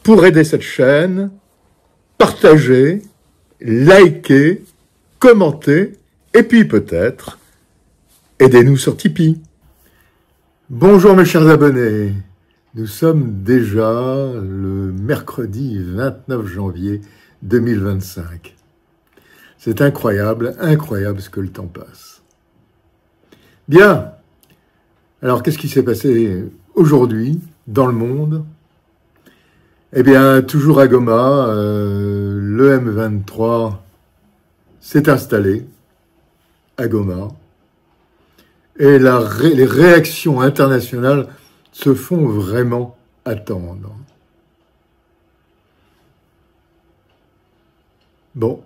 pour aider cette chaîne, partagez, likez, commentez, et puis peut-être, aidez-nous sur Tipeee. Bonjour mes chers abonnés, nous sommes déjà le mercredi 29 janvier 2025. C'est incroyable, incroyable ce que le temps passe. Bien, alors qu'est-ce qui s'est passé aujourd'hui dans le monde? Eh bien, toujours à Goma, le M23 s'est installé à Goma et les réactions internationales se font vraiment attendre. Bon,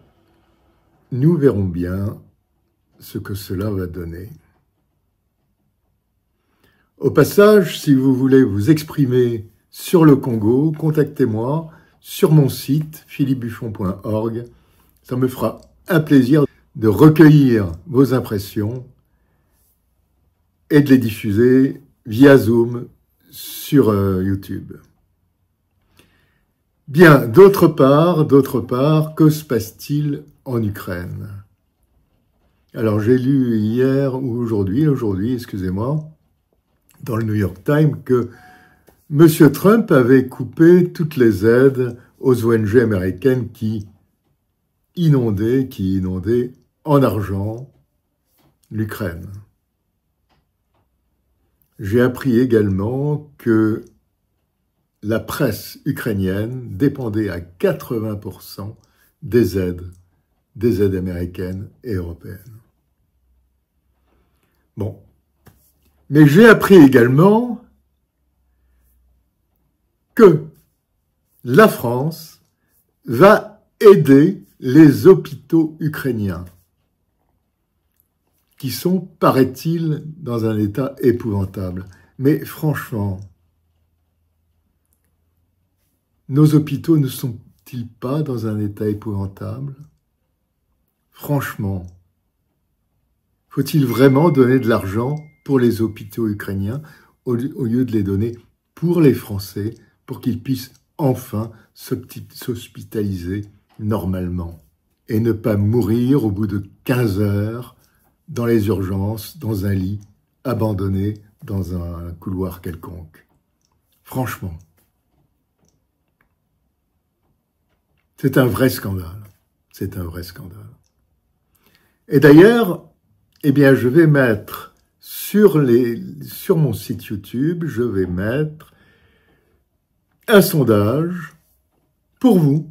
nous verrons bien ce que cela va donner. Au passage, si vous voulez vous exprimer sur le Congo, contactez-moi sur mon site philippebuffon.org. Ça me fera un plaisir de recueillir vos impressions et de les diffuser via Zoom sur YouTube. Bien, d'autre part, que se passe-t-il en Ukraine? Alors, j'ai lu hier ou aujourd'hui, excusez-moi, dans le New York Times que M. Trump avait coupé toutes les aides aux ONG américaines qui inondaient en argent l'Ukraine. J'ai appris également que la presse ukrainienne dépendait à 80% des aides américaines et européennes. Bon. Mais j'ai appris également que la France va aider les hôpitaux ukrainiens qui sont, paraît-il, dans un état épouvantable. Mais franchement, nos hôpitaux ne sont-ils pas dans un état épouvantable? Franchement, faut-il vraiment donner de l'argent pour les hôpitaux ukrainiens au lieu de les donner pour les Français, pour qu'ils puissent enfin s'hospitaliser normalement et ne pas mourir au bout de 15 heures dans les urgences, dans un lit, abandonné dans un couloir quelconque. Franchement, c'est un vrai scandale. C'est un vrai scandale. Et d'ailleurs, eh bien, je vais mettre sur mon site YouTube, je vais mettre un sondage pour vous.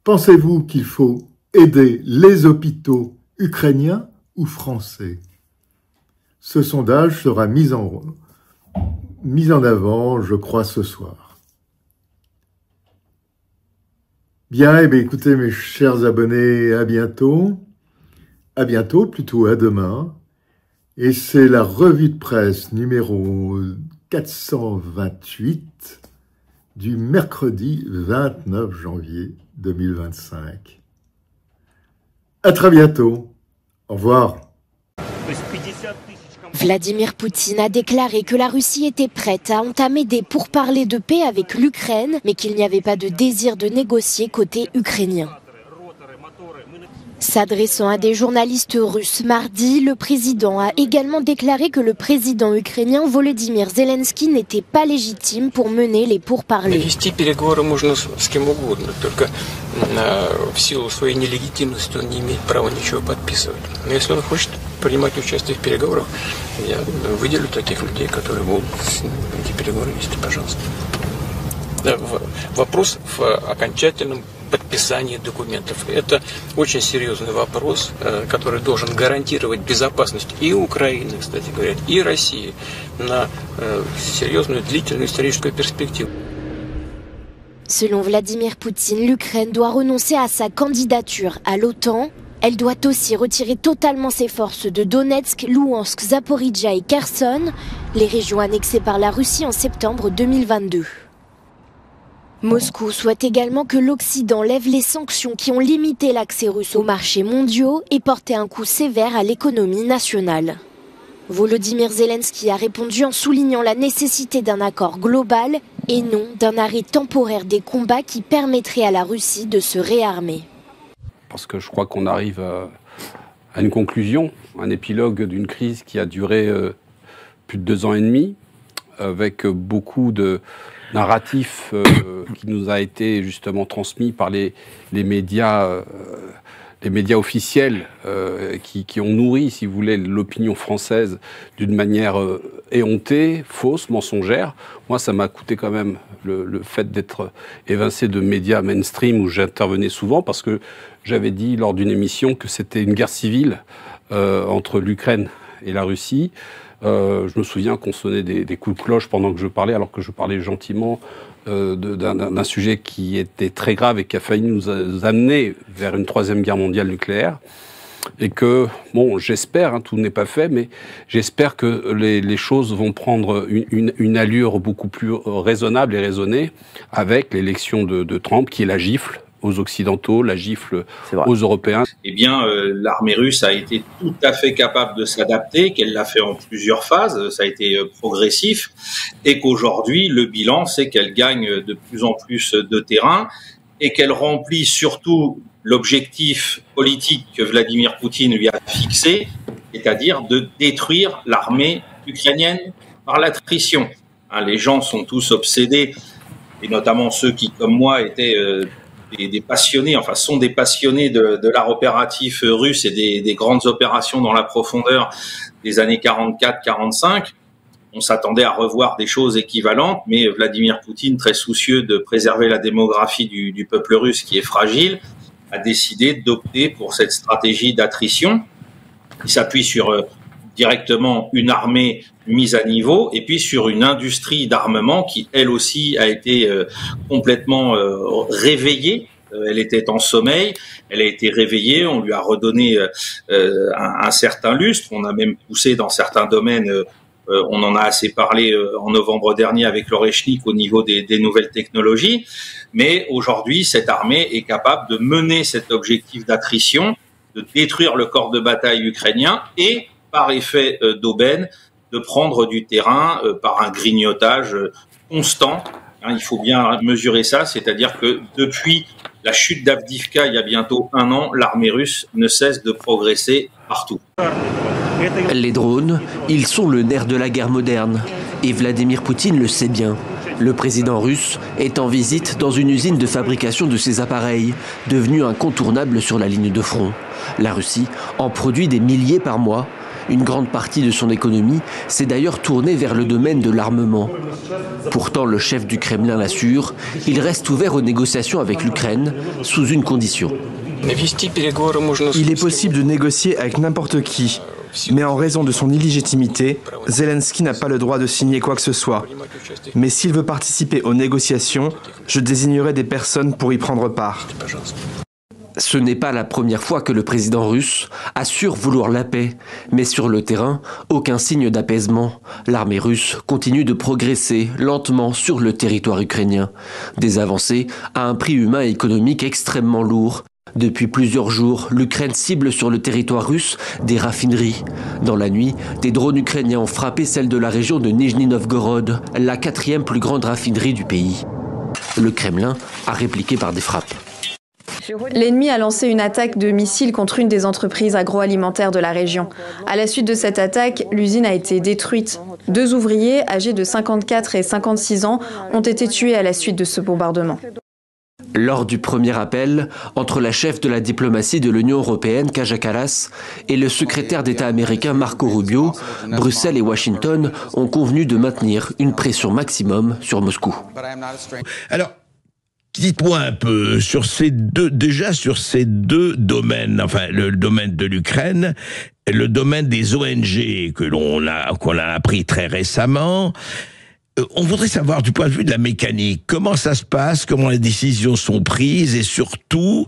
Pensez-vous qu'il faut aider les hôpitaux ukrainiens ou français? Ce sondage sera mis en avant, je crois, ce soir. Bien, eh bien, écoutez, mes chers abonnés, à bientôt. À bientôt, plutôt à demain. Et c'est la revue de presse numéro 428 du mercredi 29 janvier 2025. À très bientôt. Au revoir. Vladimir Poutine a déclaré que la Russie était prête à entamer des pourparlers de paix avec l'Ukraine, mais qu'il n'y avait pas de désir de négocier côté ukrainien. S'adressant à des journalistes russes mardi, le président a également déclaré que le président ukrainien Volodymyr Zelensky n'était pas légitime pour mener les pourparlers. Вести переговоры можно с кем угодно, только в силу своей нелегитимности он не имеет права ничего подписывать. Но если он хочет принимать участие в переговорах, я выделю таких людей, которые будут эти переговоры вести, пожалуйста. Вопрос в окончательном подписании документов. Это очень серьезный вопрос, который должен гарантировать безопасность и Украины, кстати говоря, и России на серьезную длительную историческую перспективу. Selon Vladimir Poutine, l'Ukraine doit renoncer à sa candidature à l'OTAN. Elle doit aussi retirer totalement ses forces de Donetsk, Louhansk, Zaporijia et Kherson, les régions annexées par la Russie en septembre 2022. Moscou souhaite également que l'Occident lève les sanctions qui ont limité l'accès russe aux marchés mondiaux et porté un coup sévère à l'économie nationale. Volodymyr Zelensky a répondu en soulignant la nécessité d'un accord global et non d'un arrêt temporaire des combats qui permettrait à la Russie de se réarmer. Parce que je crois qu'on arrive à une conclusion, un épilogue d'une crise qui a duré plus de 2 ans et demi, avec beaucoup de narratifs qui nous a été justement transmis par les médias officiels qui ont nourri, si vous voulez, l'opinion française d'une manière éhontée, fausse, mensongère. Moi, ça m'a coûté quand même le fait d'être évincé de médias mainstream où j'intervenais souvent, parce que j'avais dit lors d'une émission que c'était une guerre civile entre l'Ukraine et la Russie. Je me souviens qu'on sonnait des coups de cloche pendant que je parlais, alors que je parlais gentiment d'un sujet qui était très grave et qui a failli nous amener vers une 3e guerre mondiale nucléaire. Et que, bon, j'espère, tout n'est pas fait, mais j'espère que les choses vont prendre une allure beaucoup plus raisonnable et raisonnée avec l'élection de Trump, qui est la gifle aux Occidentaux, la gifle aux Européens. Eh bien, l'armée russe a été tout à fait capable de s'adapter, qu'elle l'a fait en plusieurs phases, ça a été progressif, et qu'aujourd'hui, le bilan, c'est qu'elle gagne de plus en plus de terrain et qu'elle remplit surtout l'objectif politique que Vladimir Poutine lui a fixé, c'est-à-dire de détruire l'armée ukrainienne par l'attrition. Les gens sont tous obsédés, et notamment ceux qui, comme moi, étaient des passionnés, enfin sont des passionnés de l'art opératif russe et des grandes opérations dans la profondeur des années 44-45. On s'attendait à revoir des choses équivalentes, mais Vladimir Poutine, très soucieux de préserver la démographie du peuple russe qui est fragile, a décidé d'opter pour cette stratégie d'attrition. Il s'appuie sur directement une armée mise à niveau et puis sur une industrie d'armement qui, elle aussi, a été complètement réveillée. Elle était en sommeil, elle a été réveillée, on lui a redonné un certain lustre, on a même poussé dans certains domaines, on en a assez parlé en novembre dernier avec l'Oreshnik au niveau des nouvelles technologies, mais aujourd'hui, cette armée est capable de mener cet objectif d'attrition, de détruire le corps de bataille ukrainien et, par effet d'aubaine, de prendre du terrain par un grignotage constant. Il faut bien mesurer ça, c'est-à-dire que depuis la chute d'Avdivka il y a bientôt 1 an, l'armée russe ne cesse de progresser partout. Les drones, ils sont le nerf de la guerre moderne. Et Vladimir Poutine le sait bien. Le président russe est en visite dans une usine de fabrication de ces appareils, devenue incontournable sur la ligne de front. La Russie en produit des milliers par mois. Une grande partie de son économie s'est d'ailleurs tournée vers le domaine de l'armement. Pourtant, le chef du Kremlin l'assure, il reste ouvert aux négociations avec l'Ukraine sous une condition. Il est possible de négocier avec n'importe qui, mais en raison de son illégitimité, Zelensky n'a pas le droit de signer quoi que ce soit. Mais s'il veut participer aux négociations, je désignerai des personnes pour y prendre part. Ce n'est pas la première fois que le président russe assure vouloir la paix. Mais sur le terrain, aucun signe d'apaisement. L'armée russe continue de progresser lentement sur le territoire ukrainien. Des avancées à un prix humain et économique extrêmement lourd. Depuis plusieurs jours, l'Ukraine cible sur le territoire russe des raffineries. Dans la nuit, des drones ukrainiens ont frappé celle de la région de Nijni Novgorod, la 4e plus grande raffinerie du pays. Le Kremlin a répliqué par des frappes. L'ennemi a lancé une attaque de missiles contre une des entreprises agroalimentaires de la région. À la suite de cette attaque, l'usine a été détruite. 2 ouvriers, âgés de 54 et 56 ans, ont été tués à la suite de ce bombardement. Lors du premier appel entre la chef de la diplomatie de l'Union européenne, Kaja Kallas, et le secrétaire d'État américain Marco Rubio, Bruxelles et Washington ont convenu de maintenir une pression maximum sur Moscou. Alors, dites-moi un peu sur ces deux domaines, enfin le domaine de l'Ukraine, le domaine des ONG qu'on a appris très récemment. On voudrait savoir du point de vue de la mécanique, comment ça se passe, comment les décisions sont prises et surtout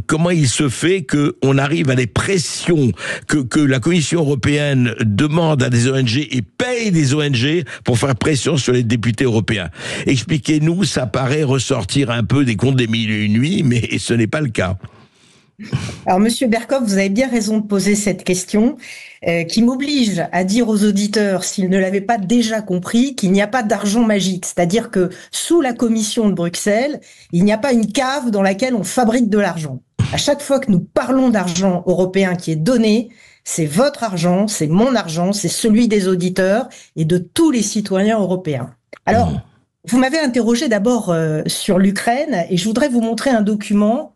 comment il se fait qu'on arrive à des pressions que la Commission européenne demande à des ONG et paye des ONG pour faire pression sur les députés européens. Expliquez-nous, ça paraît ressortir un peu des contes des mille et une nuits, mais ce n'est pas le cas. Alors, Monsieur Berkov, vous avez bien raison de poser cette question, qui m'oblige à dire aux auditeurs, s'ils ne l'avaient pas déjà compris, qu'il n'y a pas d'argent magique. C'est-à-dire que sous la Commission de Bruxelles, il n'y a pas une cave dans laquelle on fabrique de l'argent. À chaque fois que nous parlons d'argent européen qui est donné, c'est votre argent, c'est mon argent, c'est celui des auditeurs et de tous les citoyens européens. Alors, vous m'avez interrogé d'abord sur l'Ukraine et je voudrais vous montrer un document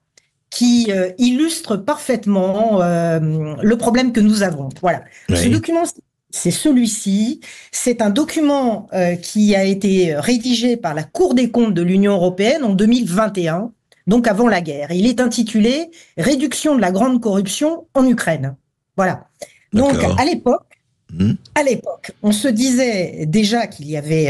qui illustre parfaitement le problème que nous avons. Voilà. Oui. Ce document, c'est celui-ci. C'est un document qui a été rédigé par la Cour des comptes de l'Union européenne en 2021, donc avant la guerre. Il est intitulé « Réduction de la grande corruption en Ukraine ». Voilà. Donc, à l'époque, on se disait déjà qu'il y avait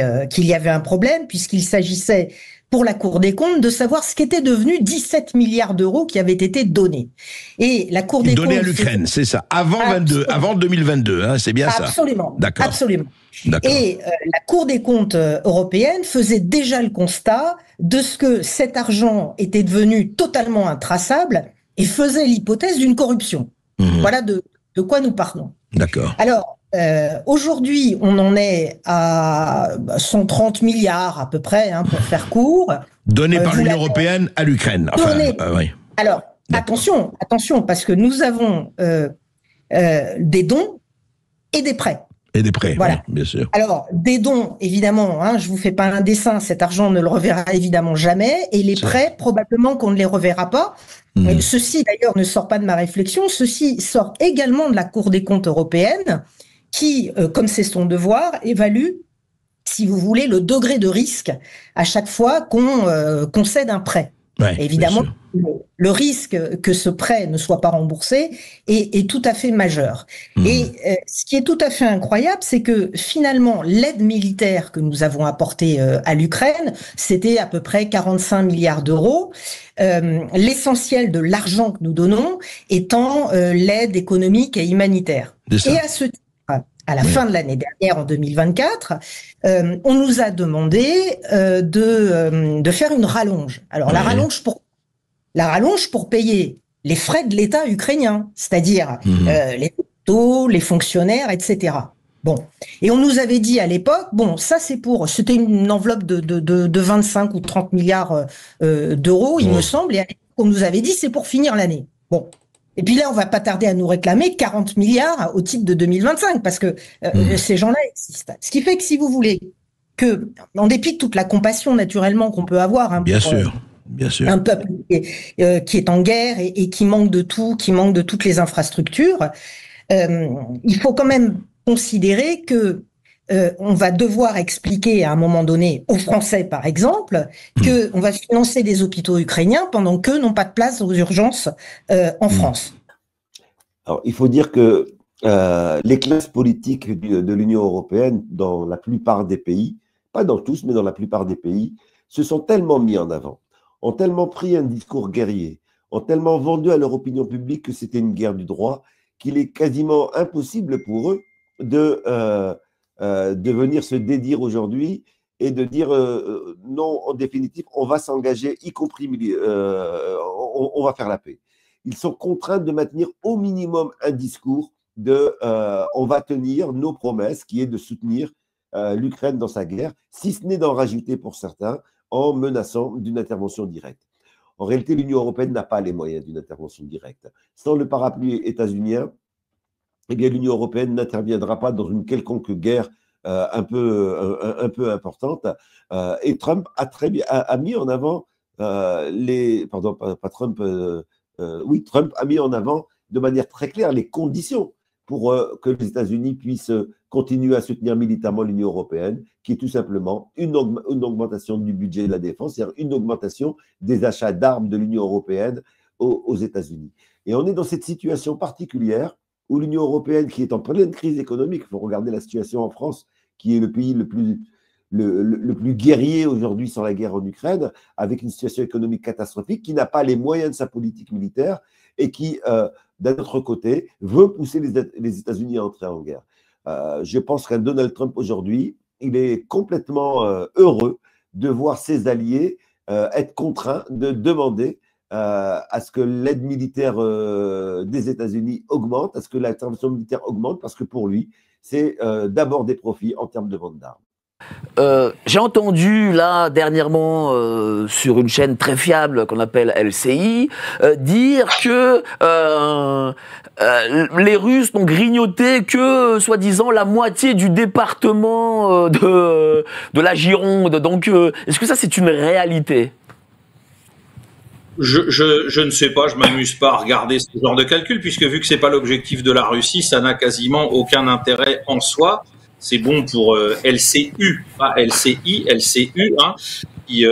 un problème puisqu'il s'agissait pour la Cour des comptes de savoir ce qu'étaient devenus 17 milliards d'euros qui avaient été donnés. Et la Cour des comptes donnés à l'Ukraine, c'est ça. Avant 2022, hein, c'est bien ça. Absolument. D'accord. Absolument. Et la Cour des comptes européenne faisait déjà le constat de ce que cet argent était devenu totalement intraçable et faisait l'hypothèse d'une corruption. Voilà de quoi nous parlons. D'accord. Alors, aujourd'hui, on en est à 130 milliards à peu près, hein, pour faire court. Donnés par l'Union européenne à l'Ukraine. Enfin, oui. Alors, attention, parce que nous avons des dons et des prêts. Et des prêts, voilà. Oui, bien sûr. Alors, des dons, évidemment, hein, je vous fais pas un dessin, cet argent on ne le reverra évidemment jamais, et les prêts, probablement qu'on ne les reverra pas. Ceci, d'ailleurs, ne sort pas de ma réflexion, ceci sort également de la Cour des comptes européenne, qui, comme c'est son devoir, évalue, si vous voulez, le degré de risque à chaque fois qu'on concède un prêt. Ouais, évidemment, le risque que ce prêt ne soit pas remboursé est tout à fait majeur. Et ce qui est tout à fait incroyable, c'est que finalement, l'aide militaire que nous avons apportée à l'Ukraine, c'était à peu près 45 milliards d'euros. L'essentiel de l'argent que nous donnons étant l'aide économique et humanitaire. Et à ce titre, à la fin de l'année dernière, en 2024, on nous a demandé de faire une rallonge. Alors, la rallonge pour payer les frais de l'État ukrainien, c'est-à-dire les hôpitaux, les fonctionnaires, etc. Bon. Et on nous avait dit à l'époque, bon, ça c'était une enveloppe de 25 ou 30 milliards d'euros, il me semble, et à l'époque, on nous avait dit, c'est pour finir l'année. Bon. Et puis là, on va pas tarder à nous réclamer 40 milliards au titre de 2025, parce que ces gens-là existent. Ce qui fait que si vous voulez que, en dépit de toute la compassion naturellement qu'on peut avoir, hein, bien sûr. Un peuple qui est en guerre et qui manque de tout, qui manque de toutes les infrastructures, il faut quand même considérer que on va devoir expliquer à un moment donné aux Français, par exemple, que on va financer des hôpitaux ukrainiens pendant qu'eux n'ont pas de place aux urgences en France. Alors, il faut dire que les classes politiques de l'Union européenne, dans la plupart des pays, pas dans tous, mais dans la plupart des pays, se sont tellement mis en avant, ont tellement pris un discours guerrier, ont tellement vendu à leur opinion publique que c'était une guerre du droit, qu'il est quasiment impossible pour eux de venir se dédire aujourd'hui et de dire non, en définitive, on va s'engager, y compris, on va faire la paix. Ils sont contraints de maintenir au minimum un discours de on va tenir nos promesses, qui est de soutenir l'Ukraine dans sa guerre, si ce n'est d'en rajouter pour certains, en menaçant d'une intervention directe. En réalité, l'Union européenne n'a pas les moyens d'une intervention directe. Sans le parapluie états-unien, eh bien, l'Union européenne n'interviendra pas dans une quelconque guerre un peu importante. Et Trump a mis en avant Trump a mis en avant de manière très claire les conditions pour que les États-Unis puissent continuer à soutenir militairement l'Union européenne, qui est tout simplement une augmentation du budget de la défense, c'est-à-dire une augmentation des achats d'armes de l'Union européenne aux États-Unis. Et on est dans cette situation particulière où l'Union européenne, qui est en pleine crise économique, il faut regarder la situation en France, qui est le pays le plus guerrier aujourd'hui sans la guerre en Ukraine, avec une situation économique catastrophique, qui n'a pas les moyens de sa politique militaire et qui, d'un autre côté, veut pousser les États-Unis à entrer en guerre. Je pense qu'un Donald Trump aujourd'hui, il est complètement heureux de voir ses alliés être contraints de demander à ce que l'aide militaire des États-Unis augmente, à ce que l'intervention militaire augmente, parce que pour lui, c'est d'abord des profits en termes de vente d'armes. J'ai entendu là dernièrement sur une chaîne très fiable qu'on appelle LCI dire que les Russes n'ont grignoté que soi-disant la moitié du département de la Gironde. Donc est-ce que ça c'est une réalité ? Je ne sais pas, je m'amuse pas à regarder ce genre de calcul, puisque vu que c'est pas l'objectif de la Russie, ça n'a quasiment aucun intérêt en soi. C'est bon pour LCU, pas LCI, LCU, hein, qui,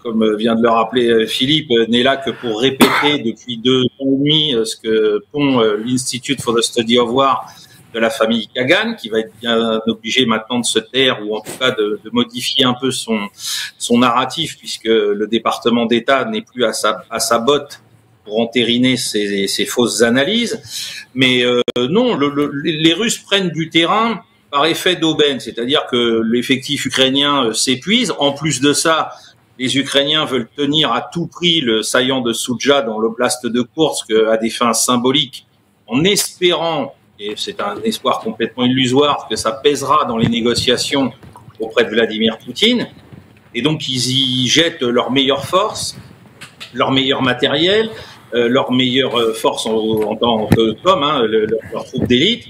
comme vient de le rappeler Philippe, n'est là que pour répéter depuis 2 ans et demi ce que pond l'Institute for the Study of War de la famille Kagan, qui va être bien obligé maintenant de se taire, ou en tout cas de modifier un peu son narratif, puisque le département d'État n'est plus à sa botte pour entériner ces fausses analyses. Mais non, les Russes prennent du terrain par effet d'aubaine, c'est-à-dire que l'effectif ukrainien s'épuise. En plus de ça, les Ukrainiens veulent tenir à tout prix le saillant de Soudja dans l'oblast de Koursk à des fins symboliques, en espérant, et c'est un espoir complètement illusoire, que ça pèsera dans les négociations auprès de Vladimir Poutine. Et donc ils y jettent leurs meilleures forces, leur meilleur matériel, leur meilleure force en tant qu'hommes, hein, leurs troupes d'élite.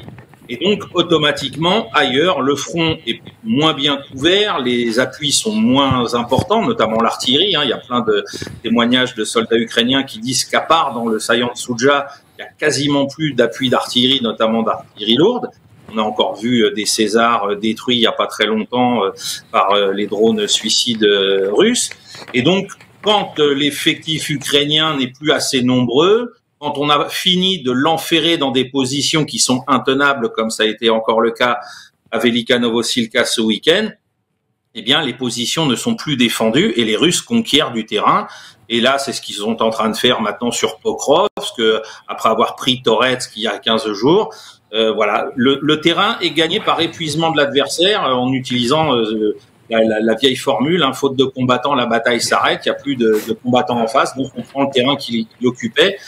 Et donc, automatiquement, ailleurs, le front est moins bien couvert, les appuis sont moins importants, notamment l'artillerie. Hein. Il y a plein de témoignages de soldats ukrainiens qui disent qu'à part dans le saillant de Soudja, il y a quasiment plus d'appui d'artillerie, notamment d'artillerie lourde. On a encore vu des Césars détruits il n'y a pas très longtemps par les drones suicides russes. Et donc, quand l'effectif ukrainien n'est plus assez nombreux, quand on a fini de l'enferrer dans des positions qui sont intenables, comme ça a été encore le cas à Velika Novosilka ce week-end, eh bien, les positions ne sont plus défendues et les Russes conquièrent du terrain. Et là, c'est ce qu'ils sont en train de faire maintenant sur Pokrovsk, après avoir pris Toretsk il y a 15 jours. Voilà, le terrain est gagné par épuisement de l'adversaire en utilisant la vieille formule, hein, faute de combattants, la bataille s'arrête, il n'y a plus de combattants en face, donc on prend le terrain qu'il occupait.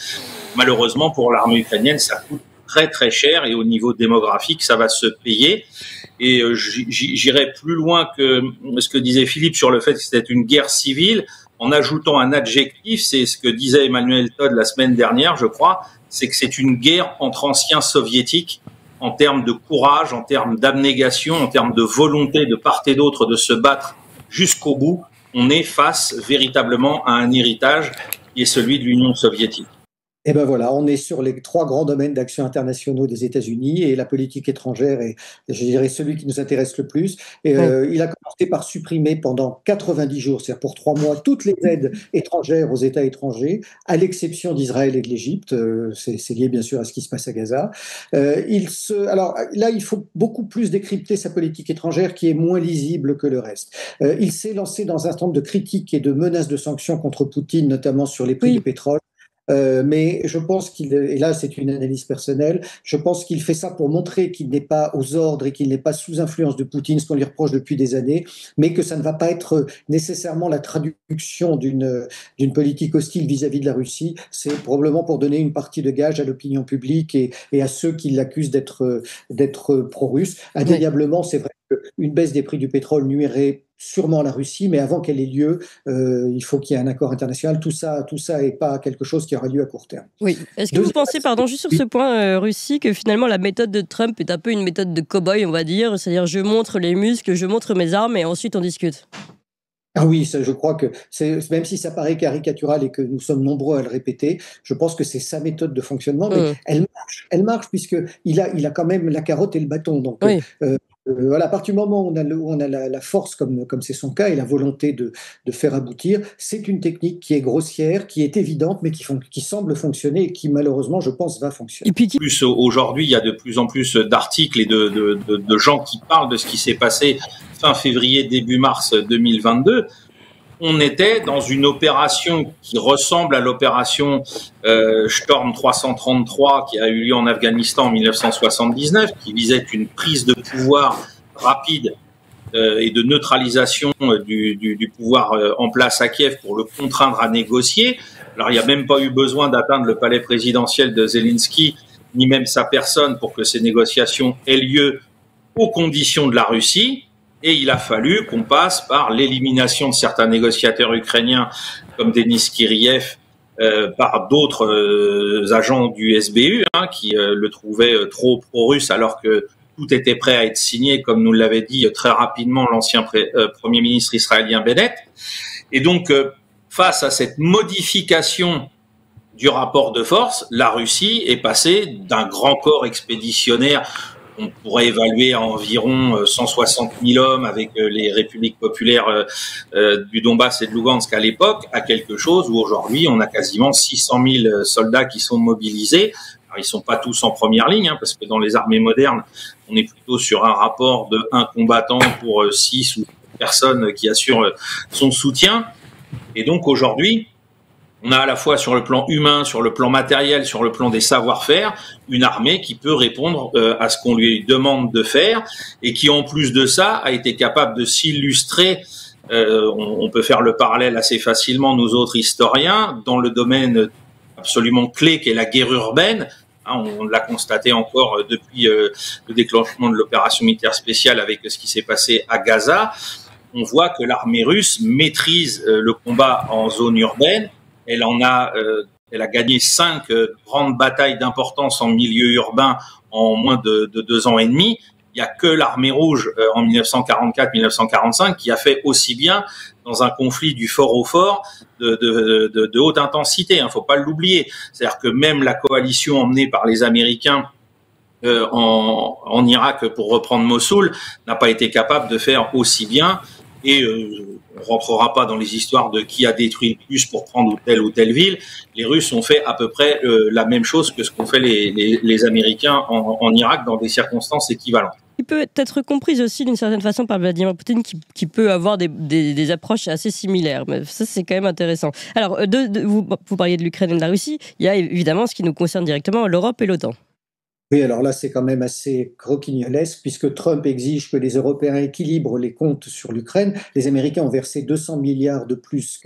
Malheureusement, pour l'armée ukrainienne, ça coûte très très cher et au niveau démographique, ça va se payer. Et j'irai plus loin que ce que disait Philippe sur le fait que c'était une guerre civile, en ajoutant un adjectif, c'est ce que disait Emmanuel Todd la semaine dernière, je crois, c'est que c'est une guerre entre anciens soviétiques en termes de courage, en termes d'abnégation, en termes de volonté de part et d'autre de se battre jusqu'au bout. On est face véritablement à un héritage qui est celui de l'Union soviétique. Et ben voilà, on est sur les 3 grands domaines d'action internationaux des États-Unis et la politique étrangère est, je dirais, celui qui nous intéresse le plus. Et, il a commencé par supprimer pendant 90 jours, c'est-à-dire pour 3 mois, toutes les aides étrangères aux États étrangers, à l'exception d'Israël et de l'Égypte. C'est lié bien sûr à ce qui se passe à Gaza. Alors là, il faut beaucoup plus décrypter sa politique étrangère qui est moins lisible que le reste. Il s'est lancé dans un certain nombre de critiques et de menaces de sanctions contre Poutine, notamment sur les prix du pétrole. Mais je pense et là c'est une analyse personnelle, je pense qu'il fait ça pour montrer qu'il n'est pas aux ordres et qu'il n'est pas sous influence de Poutine, ce qu'on lui reproche depuis des années, mais que ça ne va pas être nécessairement la traduction d'une politique hostile vis-à-vis de la Russie. C'est probablement pour donner une partie de gage à l'opinion publique et à ceux qui l'accusent d'être pro-russe. Indéniablement, c'est vrai qu'une baisse des prix du pétrole nuirait sûrement à la Russie, mais avant qu'elle ait lieu, il faut qu'il y ait un accord international. Tout ça n'est pas quelque chose qui aura lieu à court terme. Oui. Est-ce que vous pensez, juste sur ce point, Russie, que finalement la méthode de Trump est un peu une méthode de cow-boy, on va dire, c'est-à-dire je montre les muscles, je montre mes armes et ensuite on discute? Ah oui, ça, je crois que même si ça paraît caricatural et que nous sommes nombreux à le répéter, je pense que c'est sa méthode de fonctionnement, mais elle marche puisque il a quand même la carotte et le bâton. Donc voilà, à partir du moment où on a la force, comme c'est son cas, et la volonté de faire aboutir, c'est une technique qui est grossière, qui est évidente, mais qui semble fonctionner et qui malheureusement, je pense, va fonctionner. Et puis aujourd'hui, il y a de plus en plus d'articles et de gens qui parlent de ce qui s'est passé fin février, début mars 2022. On était dans une opération qui ressemble à l'opération Storm 333 qui a eu lieu en Afghanistan en 1979, qui visait une prise de pouvoir rapide et de neutralisation du pouvoir en place à Kiev pour le contraindre à négocier. Alors, il n'y a même pas eu besoin d'atteindre le palais présidentiel de Zelensky, ni même sa personne, pour que ces négociations aient lieu aux conditions de la Russie. Et il a fallu qu'on passe par l'élimination de certains négociateurs ukrainiens, comme Denis Kiriev, par d'autres agents du SBU, qui le trouvaient trop pro-russe, alors que tout était prêt à être signé, comme nous l'avait dit très rapidement l'ancien Premier ministre israélien Bennett. Et donc, face à cette modification du rapport de force, la Russie est passée d'un grand corps expéditionnaire, on pourrait évaluer à environ 160 000 hommes avec les républiques populaires du Donbass et de Lougansk à l'époque, à quelque chose où aujourd'hui on a quasiment 600 000 soldats qui sont mobilisés. Alors, ils sont pas tous en première ligne, parce que dans les armées modernes, on est plutôt sur un rapport de 1 combattant pour 6 ou 7 personnes qui assurent son soutien. Et donc aujourd'hui, on a à la fois sur le plan humain, sur le plan matériel, sur le plan des savoir-faire, une armée qui peut répondre à ce qu'on lui demande de faire et qui, en plus de ça, a été capable de s'illustrer. On peut faire le parallèle assez facilement, nous autres historiens, dans le domaine absolument clé qu'est la guerre urbaine. On l'a constaté encore depuis le déclenchement de l'opération militaire spéciale avec ce qui s'est passé à Gaza. On voit que l'armée russe maîtrise le combat en zone urbaine. Elle a gagné 5 grandes batailles d'importance en milieu urbain en moins de 2 ans et demi. Il n'y a que l'armée rouge en 1944-1945 qui a fait aussi bien dans un conflit du fort au fort de haute intensité. Faut pas l'oublier. C'est-à-dire que même la coalition emmenée par les Américains en Irak pour reprendre Mossoul n'a pas été capable de faire aussi bien. Et on rentrera pas dans les histoires de qui a détruit le plus pour prendre ou telle ville. Les Russes ont fait à peu près la même chose que ce qu'ont fait les Américains en Irak dans des circonstances équivalentes. Il peut être comprise aussi d'une certaine façon par Vladimir Poutine qui peut avoir des approches assez similaires. Mais ça, c'est quand même intéressant. Alors, vous parliez de l'Ukraine et de la Russie. Il y a évidemment ce qui nous concerne directement, l'Europe et l'OTAN. Oui, alors là, c'est quand même assez croquignolesque, puisque Trump exige que les Européens équilibrent les comptes sur l'Ukraine. Les Américains ont versé 200 milliards de plus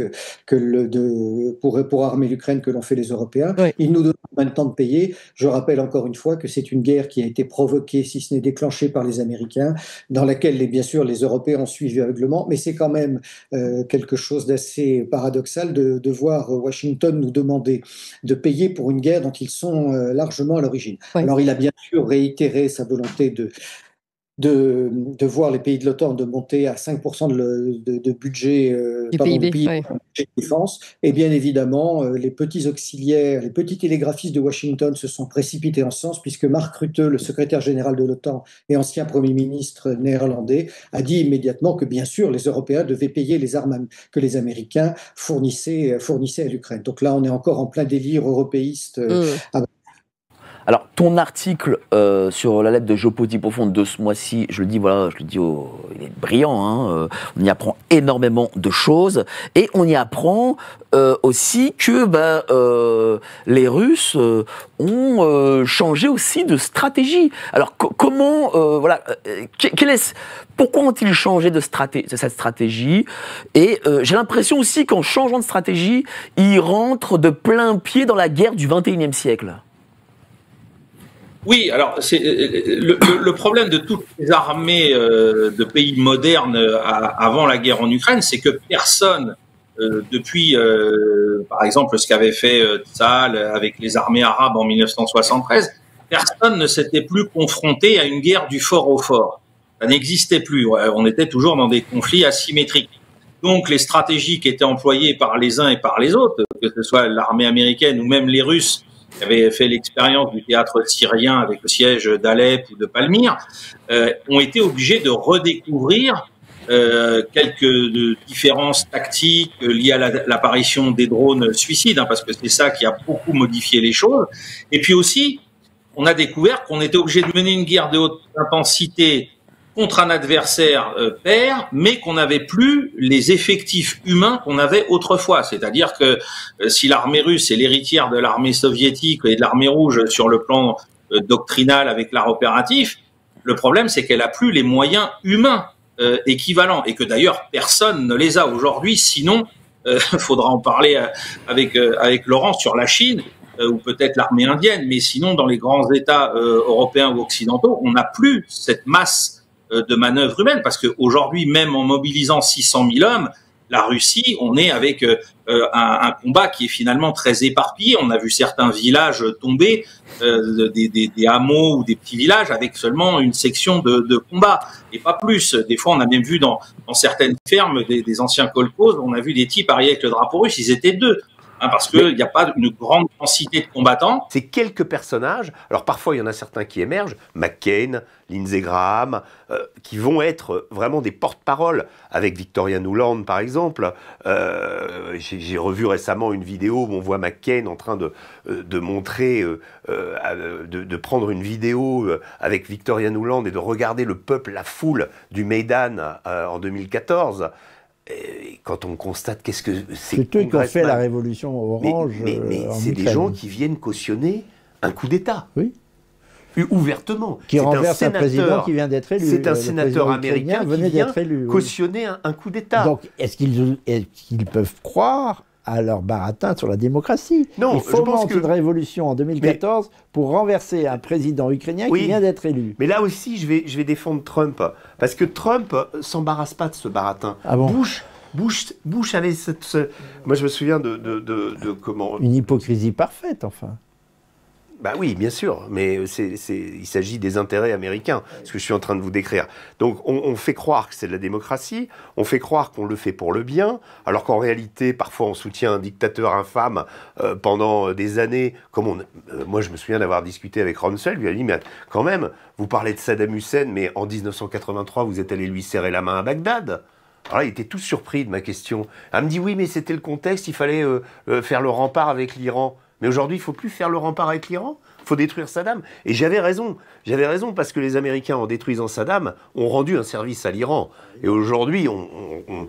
pour armer l'Ukraine que l'ont fait les Européens. Oui. Ils nous donnent combien de temps de payer. Je rappelle encore une fois que c'est une guerre qui a été provoquée, si ce n'est déclenchée par les Américains, dans laquelle, bien sûr, les Européens ont suivi aveuglement. Mais c'est quand même quelque chose d'assez paradoxal de voir Washington nous demander de payer pour une guerre dont ils sont largement à l'origine. Oui. Alors, il a bien sûr réitéré sa volonté de voir les pays de l'OTAN de monter à 5% de budget du PIB de défense. Et bien évidemment, les petits auxiliaires, les petits télégraphistes de Washington se sont précipités en ce sens, puisque Mark Rutte, le secrétaire général de l'OTAN et ancien Premier ministre néerlandais, a dit immédiatement que bien sûr les Européens devaient payer les armes que les Américains fournissaient à l'Ukraine. Donc là, on est encore en plein délire européiste. Alors, ton article sur la lettre de géopolitique profonde de ce mois-ci, il est brillant, on y apprend énormément de choses, et on y apprend aussi que les Russes ont changé aussi de stratégie. Alors, comment, pourquoi ont-ils changé de cette stratégie? Et j'ai l'impression aussi qu'en changeant de stratégie, ils rentrent de plein pied dans la guerre du XXIe siècle. Oui, alors c'est le problème de toutes les armées de pays modernes avant la guerre en Ukraine, c'est que personne, depuis par exemple ce qu'avait fait Tsahal avec les armées arabes en 1973, personne ne s'était plus confronté à une guerre du fort au fort. Ça n'existait plus. On était toujours dans des conflits asymétriques. Donc les stratégies qui étaient employées par les uns et par les autres, que ce soit l'armée américaine ou même les Russes, qui avaient fait l'expérience du théâtre syrien avec le siège d'Alep ou de Palmyre, ont été obligés de redécouvrir quelques différences tactiques liées à l'apparition des drones suicides, parce que c'est ça qui a beaucoup modifié les choses. Et puis aussi, on a découvert qu'on était obligé de mener une guerre de haute intensité contre un adversaire pair, mais qu'on n'avait plus les effectifs humains qu'on avait autrefois. C'est-à-dire que si l'armée russe est l'héritière de l'armée soviétique et de l'armée rouge sur le plan doctrinal avec l'art opératif, le problème c'est qu'elle a plus les moyens humains équivalents, et que d'ailleurs personne ne les a aujourd'hui, sinon faudra en parler avec Laurent sur la Chine ou peut-être l'armée indienne. Mais sinon, dans les grands États européens ou occidentaux, on n'a plus cette masse de manœuvres humaines parce qu'aujourd'hui, même en mobilisant 600 000 hommes, la Russie, on est avec un combat qui est finalement très éparpillé. On a vu certains villages tomber, des hameaux ou des petits villages avec seulement une section de combat et pas plus. Des fois, on a même vu dans certaines fermes des anciens kolkhozes, on a vu des types arriver avec le drapeau russe, ils étaient 2. Parce qu'il n'y a pas une grande densité de combattants. C'est quelques personnages, alors parfois il y en a certains qui émergent, McCain, Lindsey Graham, qui vont être vraiment des porte-parole, avec Victoria Nuland par exemple. J'ai revu récemment une vidéo où on voit McCain en train de montrer, de prendre une vidéo avec Victoria Nuland et de regarder le peuple, la foule du Maïdan en 2014. Et quand on constate qu'est-ce que c'est eux qui ont fait la révolution orange. Mais c'est des gens qui viennent cautionner un coup d'État. Oui. Ouvertement. Qui renverse un président qui vient d'être élu. C'est un sénateur américain qui vient cautionner un coup d'État. Donc, est-ce qu'ils peuvent croire à leur baratin sur la démocratie? Non, il faut une révolution en 2014 pour renverser un président ukrainien qui vient d'être élu. Mais là aussi, je vais défendre Trump. Parce que Trump s'embarrasse pas de ce baratin. Ah bon? Bush avait moi, je me souviens de comment... Une hypocrisie parfaite, enfin. Bah oui, bien sûr, mais il s'agit des intérêts américains, ce que je suis en train de vous décrire. Donc on fait croire que c'est de la démocratie, on fait croire qu'on le fait pour le bien, alors qu'en réalité, parfois on soutient un dictateur infâme pendant des années. Moi, je me souviens d'avoir discuté avec Rumsfeld, lui a dit, mais quand même, vous parlez de Saddam Hussein, mais en 1983, vous êtes allé lui serrer la main à Bagdad. Alors là, il était tout surpris de ma question. Elle me dit, oui, mais c'était le contexte, il fallait faire le rempart avec l'Iran. Mais aujourd'hui, il ne faut plus faire le rempart avec l'Iran. Il faut détruire Saddam. Et j'avais raison. J'avais raison parce que les Américains, en détruisant Saddam, ont rendu un service à l'Iran. Et aujourd'hui, on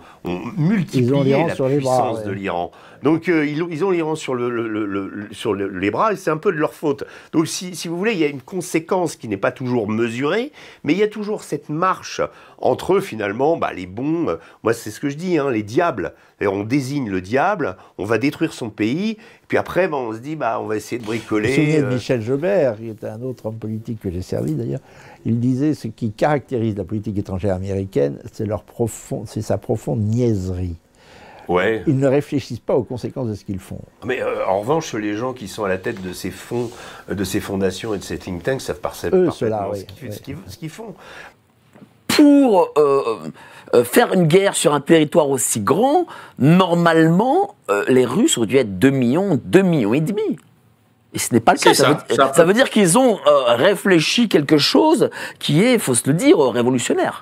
multiplie la puissance de l'Iran. Donc, ils ont l'Iran sur les bras et c'est un peu de leur faute. Donc, si vous voulez, il y a une conséquence qui n'est pas toujours mesurée, mais il y a toujours cette marche entre, finalement, les bons... moi, c'est ce que je dis, les diables. Et on désigne le diable, on va détruire son pays, puis après, on se dit, on va essayer de bricoler... Vous vous souvenez de Michel Jobert, qui était un autre homme politique que j'ai servi d'ailleurs, il disait ce qui caractérise la politique étrangère américaine, c'est sa profonde niaiserie. Ouais. Ils ne réfléchissent pas aux conséquences de ce qu'ils font. Mais en revanche, les gens qui sont à la tête de ces fonds, de ces fondations et de ces think tanks savent parfaitement ce qu'ils font. Pour faire une guerre sur un territoire aussi grand, normalement, les Russes auraient dû être 2 millions et demi. Et ce n'est pas le cas. Ça veut dire qu'ils ont réfléchi quelque chose qui est, il faut se le dire, révolutionnaire.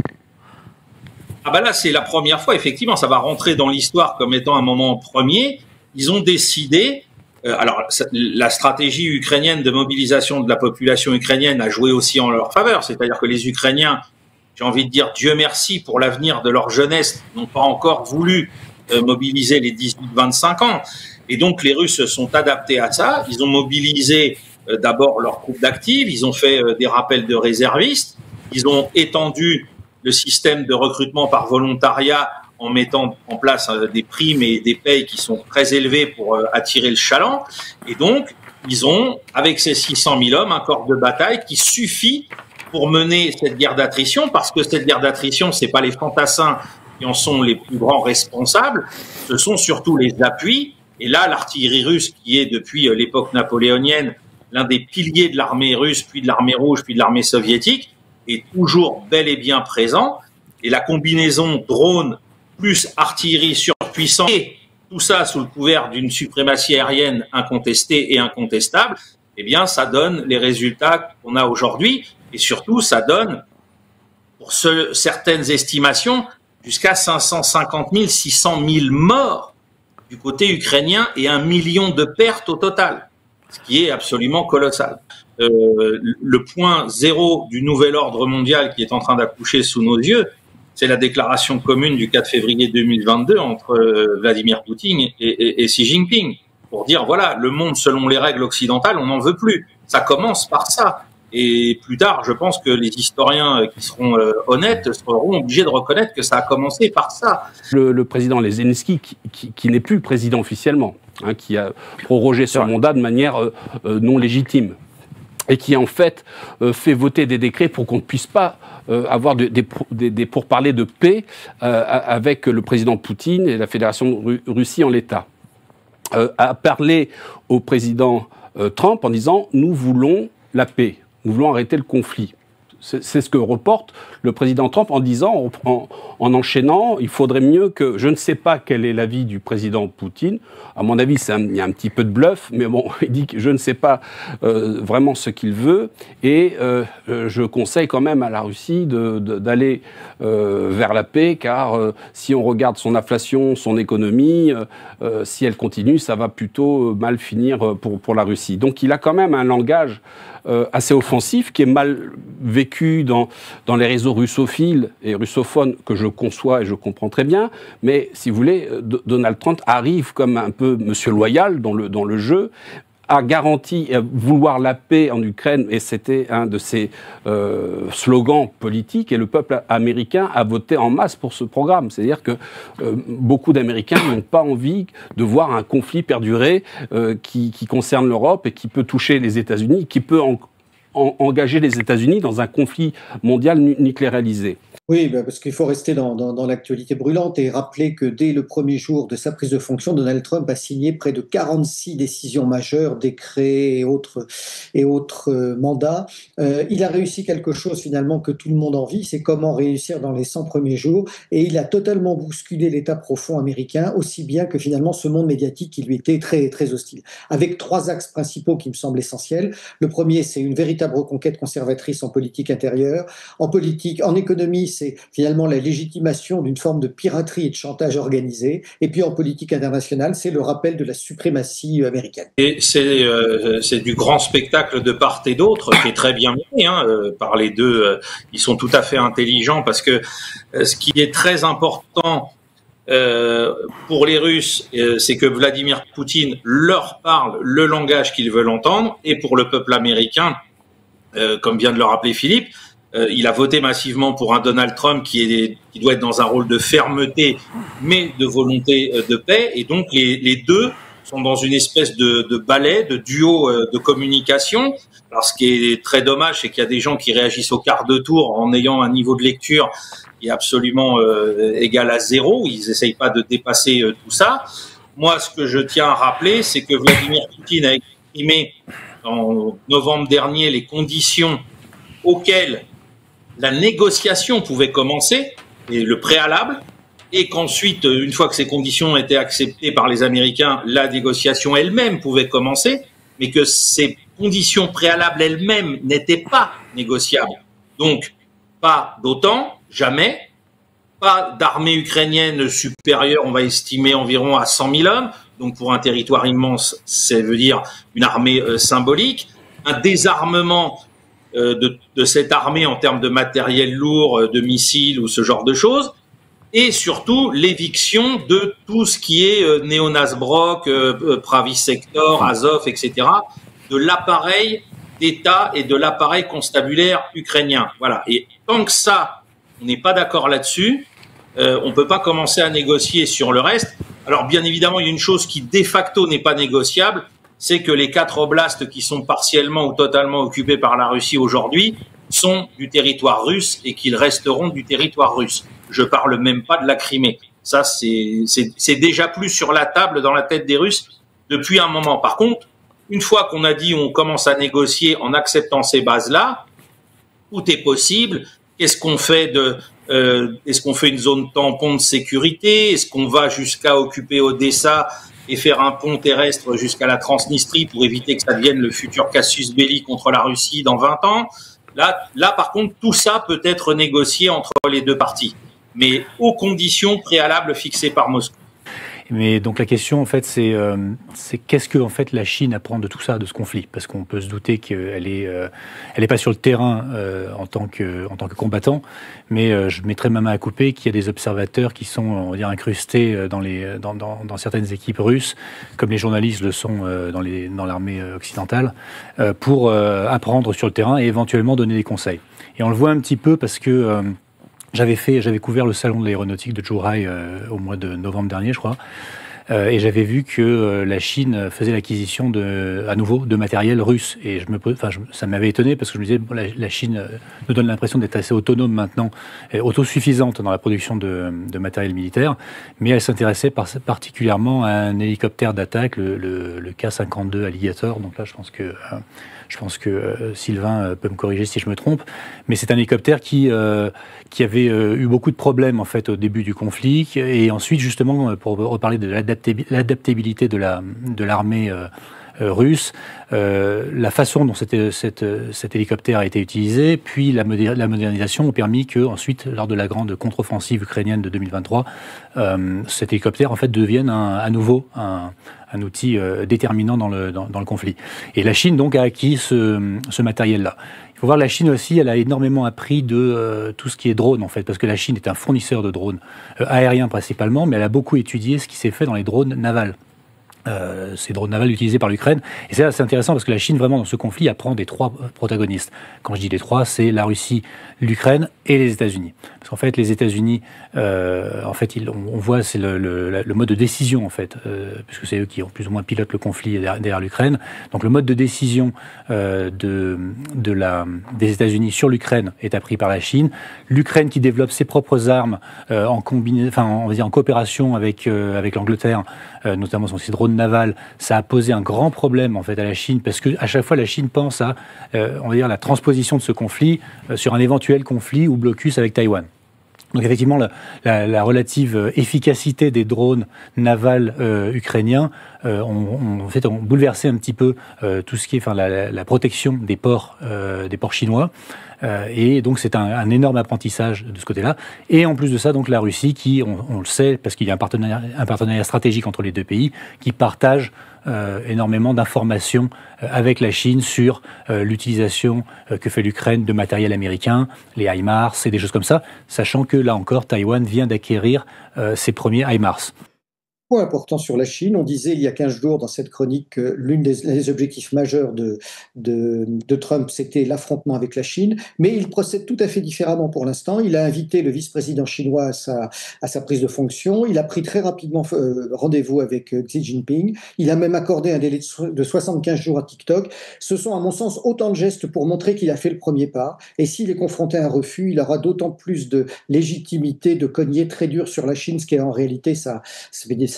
Ah là, c'est la première fois, effectivement, ça va rentrer dans l'histoire comme étant un moment premier. Ils ont décidé, la stratégie ukrainienne de mobilisation de la population ukrainienne a joué aussi en leur faveur, c'est-à-dire que les Ukrainiens, j'ai envie de dire Dieu merci pour l'avenir de leur jeunesse, n'ont pas encore voulu mobiliser les 18-25 ans. Et donc les Russes se sont adaptés à ça, ils ont mobilisé d'abord leur groupe d'actifs, ils ont fait des rappels de réservistes, ils ont étendu le système de recrutement par volontariat en mettant en place des primes et des payes qui sont très élevées pour attirer le chaland. Et donc, ils ont, avec ces 600 000 hommes, un corps de bataille qui suffit pour mener cette guerre d'attrition, parce que cette guerre d'attrition, c'est pas les fantassins qui en sont les plus grands responsables, ce sont surtout les appuis. Et là, l'artillerie russe, qui est depuis l'époque napoléonienne l'un des piliers de l'armée russe, puis de l'armée rouge, puis de l'armée soviétique, est toujours bel et bien présent, et la combinaison drone plus artillerie surpuissante, et tout ça sous le couvert d'une suprématie aérienne incontestée et incontestable, eh bien ça donne les résultats qu'on a aujourd'hui, et surtout ça donne, pour certaines estimations, jusqu'à 550 000, 600 000 morts du côté ukrainien et 1 million de pertes au total, ce qui est absolument colossal. Le point zéro du nouvel ordre mondial qui est en train d'accoucher sous nos yeux, c'est la déclaration commune du 4 février 2022 entre Vladimir Poutine et Xi Jinping, pour dire, voilà, le monde selon les règles occidentales, on n'en veut plus. Ça commence par ça. Et plus tard, je pense que les historiens qui seront honnêtes seront obligés de reconnaître que ça a commencé par ça. Le président Zelensky, qui n'est plus président officiellement, hein, qui a prorogé son mandat de manière non légitime, et qui en fait fait voter des décrets pour qu'on ne puisse pas avoir des pourparlers de paix avec le président Poutine et la Fédération de Russie en l'état, a parlé au président Trump en disant « Nous voulons la paix, nous voulons arrêter le conflit ». C'est ce que reporte le président Trump en disant, en enchaînant, il faudrait mieux que... Je ne sais pas quel est l'avis du président Poutine. À mon avis, il y a un petit peu de bluff, mais bon, il dit que je ne sais pas vraiment ce qu'il veut. Et je conseille quand même à la Russie d'aller vers la paix, car si on regarde son inflation, son économie, si elle continue, ça va plutôt mal finir pour la Russie. Donc il a quand même un langage assez offensif, qui est mal vécu dans les réseaux russophiles et russophones, que je conçois et je comprends très bien. Mais si vous voulez, Donald Trump arrive comme un peu monsieur loyal dans le jeu, a garanti vouloir la paix en Ukraine, et c'était un de ses slogans politiques, et le peuple américain a voté en masse pour ce programme. C'est-à-dire que beaucoup d'Américains n'ont pas envie de voir un conflit perdurer qui concerne l'Europe et qui peut toucher les États-Unis, qui peut engager les États-Unis dans un conflit mondial nucléarisé. Oui, parce qu'il faut rester dans l'actualité brûlante et rappeler que dès le premier jour de sa prise de fonction, Donald Trump a signé près de 46 décisions majeures, décrets et autres mandats. Il a réussi quelque chose finalement que tout le monde envie, c'est comment réussir dans les 100 premiers jours, et il a totalement bousculé l'état profond américain, aussi bien que finalement ce monde médiatique qui lui était très, très hostile. Avec 3 axes principaux qui me semblent essentiels. Le premier, c'est une véritable reconquête conservatrice en politique intérieure. En économie, c'est finalement la légitimation d'une forme de piraterie et de chantage organisé. Et puis en politique internationale, c'est le rappel de la suprématie américaine. Et c'est du grand spectacle de part et d'autre qui est très bien mené par les deux. Ils sont tout à fait intelligents, parce que ce qui est très important pour les Russes, c'est que Vladimir Poutine leur parle le langage qu'ils veulent entendre, et pour le peuple américain, comme vient de le rappeler Philippe, il a voté massivement pour un Donald Trump qui doit être dans un rôle de fermeté, mais de volonté de paix. Et donc les deux sont dans une espèce de ballet, de duo de communication. Alors ce qui est très dommage, c'est qu'il y a des gens qui réagissent au quart de tour en ayant un niveau de lecture qui est absolument égal à 0. Ils n'essayent pas de dépasser tout ça. Moi, ce que je tiens à rappeler, c'est que Vladimir Poutine a exprimé en novembre dernier les conditions auxquelles la négociation pouvait commencer, et le préalable, et qu'ensuite, une fois que ces conditions étaient acceptées par les Américains, la négociation elle-même pouvait commencer, mais que ces conditions préalables elles-mêmes n'étaient pas négociables. Donc, pas d'OTAN, jamais, pas d'armée ukrainienne supérieure, on va estimer environ à 100 000 hommes, donc pour un territoire immense, ça veut dire une armée symbolique, un désarmement de cette armée en termes de matériel lourd, de missiles ou ce genre de choses, et surtout l'éviction de tout ce qui est Néonazbrok, Pravi Sector, Azov, etc., de l'appareil d'État et de l'appareil constabulaire ukrainien. Voilà. Et tant que ça, on n'est pas d'accord là-dessus, on ne peut pas commencer à négocier sur le reste. Alors bien évidemment, il y a une chose qui de facto n'est pas négociable, c'est que les 4 oblasts qui sont partiellement ou totalement occupés par la Russie aujourd'hui sont du territoire russe et qu'ils resteront du territoire russe. Je parle même pas de la Crimée. Ça, c'est déjà plus sur la table dans la tête des Russes depuis un moment. Par contre, une fois qu'on a dit on commence à négocier en acceptant ces bases-là, tout est possible. Qu'est-ce qu'on fait est-ce qu'on fait une zone tampon de sécurité? Est-ce qu'on va jusqu'à occuper Odessa et faire un pont terrestre jusqu'à la Transnistrie pour éviter que ça devienne le futur casus belli contre la Russie dans 20 ans? Là, par contre, tout ça peut être négocié entre les deux parties, mais aux conditions préalables fixées par Moscou. Mais donc la question, en fait, c'est qu'est-ce que en fait la Chine apprend de tout ça, de ce conflit? Parce qu'on peut se douter qu'elle est pas sur le terrain en tant que combattant, mais je mettrais ma main à couper qu'il y a des observateurs qui sont, on va dire, incrustés dans certaines équipes russes, comme les journalistes le sont dans l'armée occidentale, pour apprendre sur le terrain et éventuellement donner des conseils. Et on le voit un petit peu parce que j'avais couvert le salon de l'aéronautique de Zhuhai au mois de novembre dernier, je crois, et j'avais vu que la Chine faisait l'acquisition à nouveau de matériel russe. Et ça m'avait étonné parce que je me disais, bon, la Chine nous donne l'impression d'être assez autonome maintenant, autosuffisante dans la production de matériel militaire, mais elle s'intéressait particulièrement à un hélicoptère d'attaque, le K-52 Alligator. Donc là, je pense que Sylvain peut me corriger si je me trompe, mais c'est un hélicoptère qui avait eu beaucoup de problèmes en fait au début du conflit, et ensuite justement pour reparler de l'adaptabilité de l'armée russe, la façon dont cet hélicoptère a été utilisé, puis la modernisation ont permis que ensuite, lors de la grande contre-offensive ukrainienne de 2023, cet hélicoptère en fait devienne à nouveau un outil déterminant dans le conflit. Et la Chine donc a acquis ce matériel-là. Il faut voir, la Chine aussi, elle a énormément appris de tout ce qui est drone en fait, parce que la Chine est un fournisseur de drones aériens principalement, mais elle a beaucoup étudié ce qui s'est fait dans les drones navals. Ces drones navals utilisés par l'Ukraine. Et c'est assez intéressant parce que la Chine, vraiment, dans ce conflit, apprend des trois protagonistes. Quand je dis les trois, c'est la Russie, l'Ukraine et les États-Unis. Parce qu'en fait, les États-Unis, on voit, c'est le mode de décision, en fait, puisque c'est eux qui ont plus ou moins pilotent le conflit derrière l'Ukraine. Donc le mode de décision des États-Unis sur l'Ukraine est appris par la Chine. L'Ukraine qui développe ses propres armes en coopération avec l'Angleterre, notamment sur ses drones navals, ça a posé un grand problème en fait à la Chine, parce que à chaque fois la Chine pense à, on va dire, la transposition de ce conflit sur un éventuel conflit ou blocus avec Taïwan. Donc effectivement, la relative efficacité des drones navals ukrainiens ont bouleversé un petit peu tout ce qui est, la protection des ports chinois. Et donc c'est un énorme apprentissage de ce côté-là. Et en plus de ça, donc la Russie, qui, on le sait, parce qu'il y a un partenariat stratégique entre les deux pays, qui partage énormément d'informations avec la Chine sur l'utilisation que fait l'Ukraine de matériel américain, les HIMARS et des choses comme ça, sachant que là encore, Taïwan vient d'acquérir ses premiers HIMARS. Point important sur la Chine, on disait il y a 15 jours dans cette chronique que l'un des objectifs majeurs de Trump, c'était l'affrontement avec la Chine, mais il procède tout à fait différemment pour l'instant. Il a invité le vice-président chinois à sa prise de fonction, il a pris très rapidement rendez-vous avec Xi Jinping, il a même accordé un délai de 75 jours à TikTok. Ce sont à mon sens autant de gestes pour montrer qu'il a fait le premier pas, et s'il est confronté à un refus, il aura d'autant plus de légitimité de cogner très dur sur la Chine, ce qui est en réalité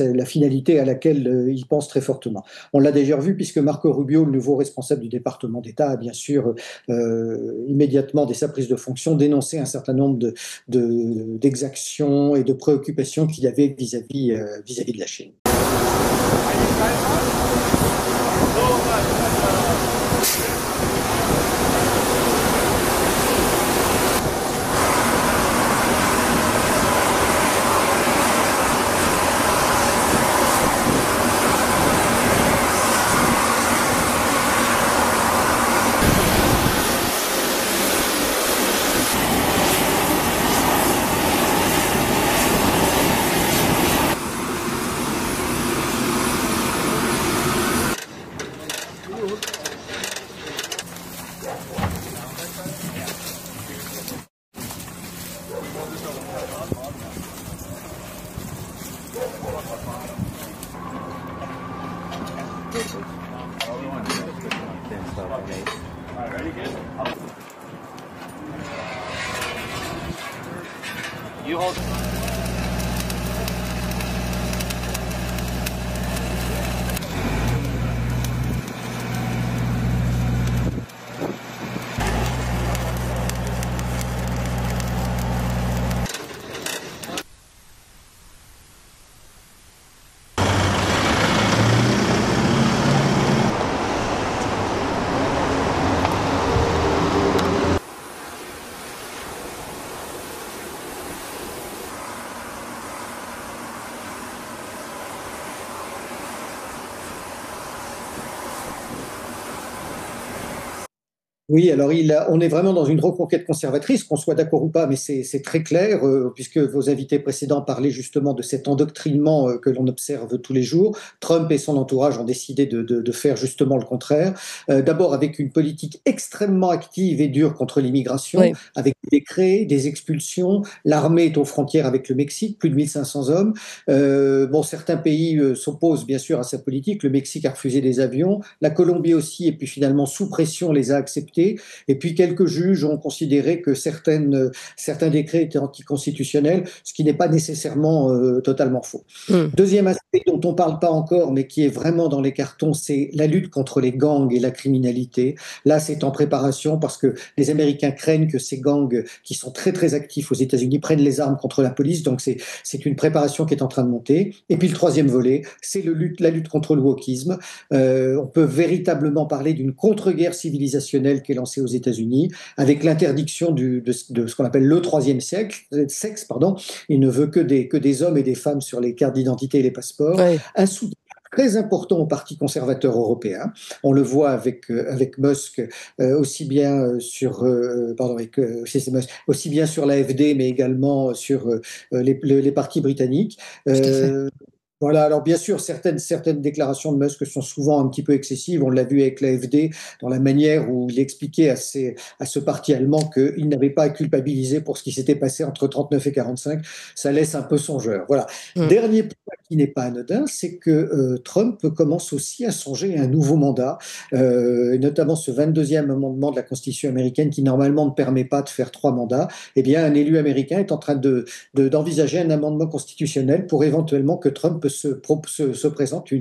la finalité à laquelle il pense très fortement. On l'a déjà vu puisque Marco Rubio, le nouveau responsable du département d'État, a bien sûr immédiatement dès sa prise de fonction dénoncé un certain nombre d'exactions et de préoccupations qu'il y avait vis-à-vis de la Chine. Oui, alors on est vraiment dans une reconquête conservatrice, qu'on soit d'accord ou pas, mais c'est très clair, puisque vos invités précédents parlaient justement de cet endoctrinement que l'on observe tous les jours. Trump et son entourage ont décidé de faire justement le contraire. D'abord avec une politique extrêmement active et dure contre l'immigration, Oui. avec des décrets, des expulsions. L'armée est aux frontières avec le Mexique, plus de 1500 hommes. Bon, certains pays s'opposent bien sûr à sa politique. Le Mexique a refusé des avions, la Colombie aussi, et puis finalement sous pression les a acceptés. Et puis quelques juges ont considéré que certains décrets étaient anticonstitutionnels, ce qui n'est pas nécessairement totalement faux. Deuxième aspect dont on ne parle pas encore, mais qui est vraiment dans les cartons, c'est la lutte contre les gangs et la criminalité. Là, c'est en préparation parce que les Américains craignent que ces gangs, qui sont très très actifs aux États-Unis, prennent les armes contre la police. Donc c'est une préparation qui est en train de monter. Et puis le troisième volet, c'est la lutte contre le wokisme. On peut véritablement parler d'une contre-guerre civilisationnelle qui est lancée aux États-Unis, avec l'interdiction de ce qu'on appelle le troisième sexe. Il ne veut que des hommes et des femmes sur les cartes d'identité et les passeports. Ouais. Un soutien très important au Parti conservateur européen. On le voit avec Musk, aussi bien sur l'AfD, mais également sur les partis britanniques. Voilà, alors bien sûr, certaines déclarations de Musk sont souvent un petit peu excessives. On l'a vu avec l'AfD, dans la manière où il expliquait à ce parti allemand qu'il n'avait pas à culpabiliser pour ce qui s'était passé entre 39 et 45. Ça laisse un peu songeur. Voilà. Dernier point qui n'est pas anodin, c'est que Trump commence aussi à songer à un nouveau mandat, et notamment ce 22e amendement de la Constitution américaine qui normalement ne permet pas de faire 3 mandats. Eh bien, un élu américain est en train d'envisager un amendement constitutionnel pour éventuellement que Trump se présente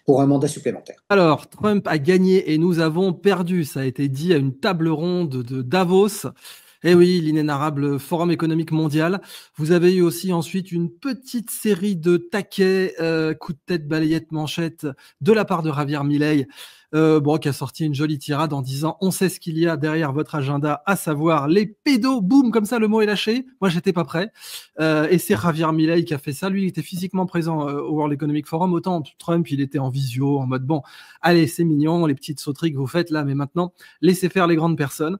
pour un mandat supplémentaire. Alors, Trump a gagné et nous avons perdu. Ça a été dit à une table ronde de Davos. Eh oui, l'inénarrable Forum économique mondial. Vous avez eu aussi ensuite une petite série de taquets, coups de tête, balayettes, manchettes de la part de Javier Milei. Qui a sorti une jolie tirade en disant « On sait ce qu'il y a derrière votre agenda, à savoir les pédos. » Boum, comme ça, le mot est lâché. Moi, j'étais pas prêt. Et c'est Javier Milei qui a fait ça. Lui, il était physiquement présent au World Economic Forum. Autant Trump, il était en visio, en mode « Bon, allez, c'est mignon, les petites sauteries que vous faites là, mais maintenant, laissez faire les grandes personnes. »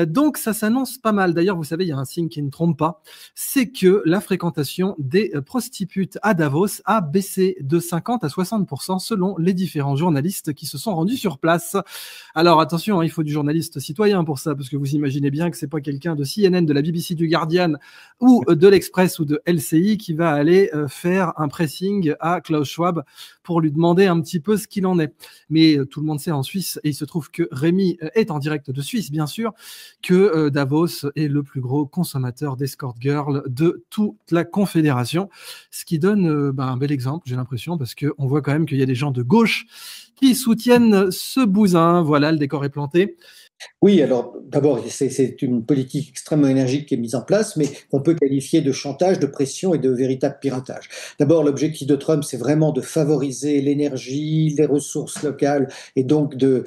Donc, ça s'annonce pas mal. D'ailleurs, vous savez, il y a un signe qui ne trompe pas. C'est que la fréquentation des prostitutes à Davos a baissé de 50 à 60% selon les différents journalistes qui se sont rendus sur place. Alors, attention, il faut du journaliste citoyen pour ça, parce que vous imaginez bien que c'est pas quelqu'un de CNN, de la BBC, du Guardian ou de l'Express ou de LCI qui va aller faire un pressing à Klaus Schwab pour lui demander un petit peu ce qu'il en est. Mais tout le monde sait en Suisse, et il se trouve que Rémi est en direct de Suisse, bien sûr, que Davos est le plus gros consommateur d'escort girl de toute la Confédération, ce qui donne un bel exemple, j'ai l'impression, parce qu'on voit quand même qu'il y a des gens de gauche qui soutiennent ce bousin. Voilà, le décor est planté. Oui, alors d'abord, c'est une politique extrêmement énergique qui est mise en place, mais qu'on peut qualifier de chantage, de pression et de véritable piratage. D'abord, l'objectif de Trump, c'est vraiment de favoriser l'énergie, les ressources locales et donc de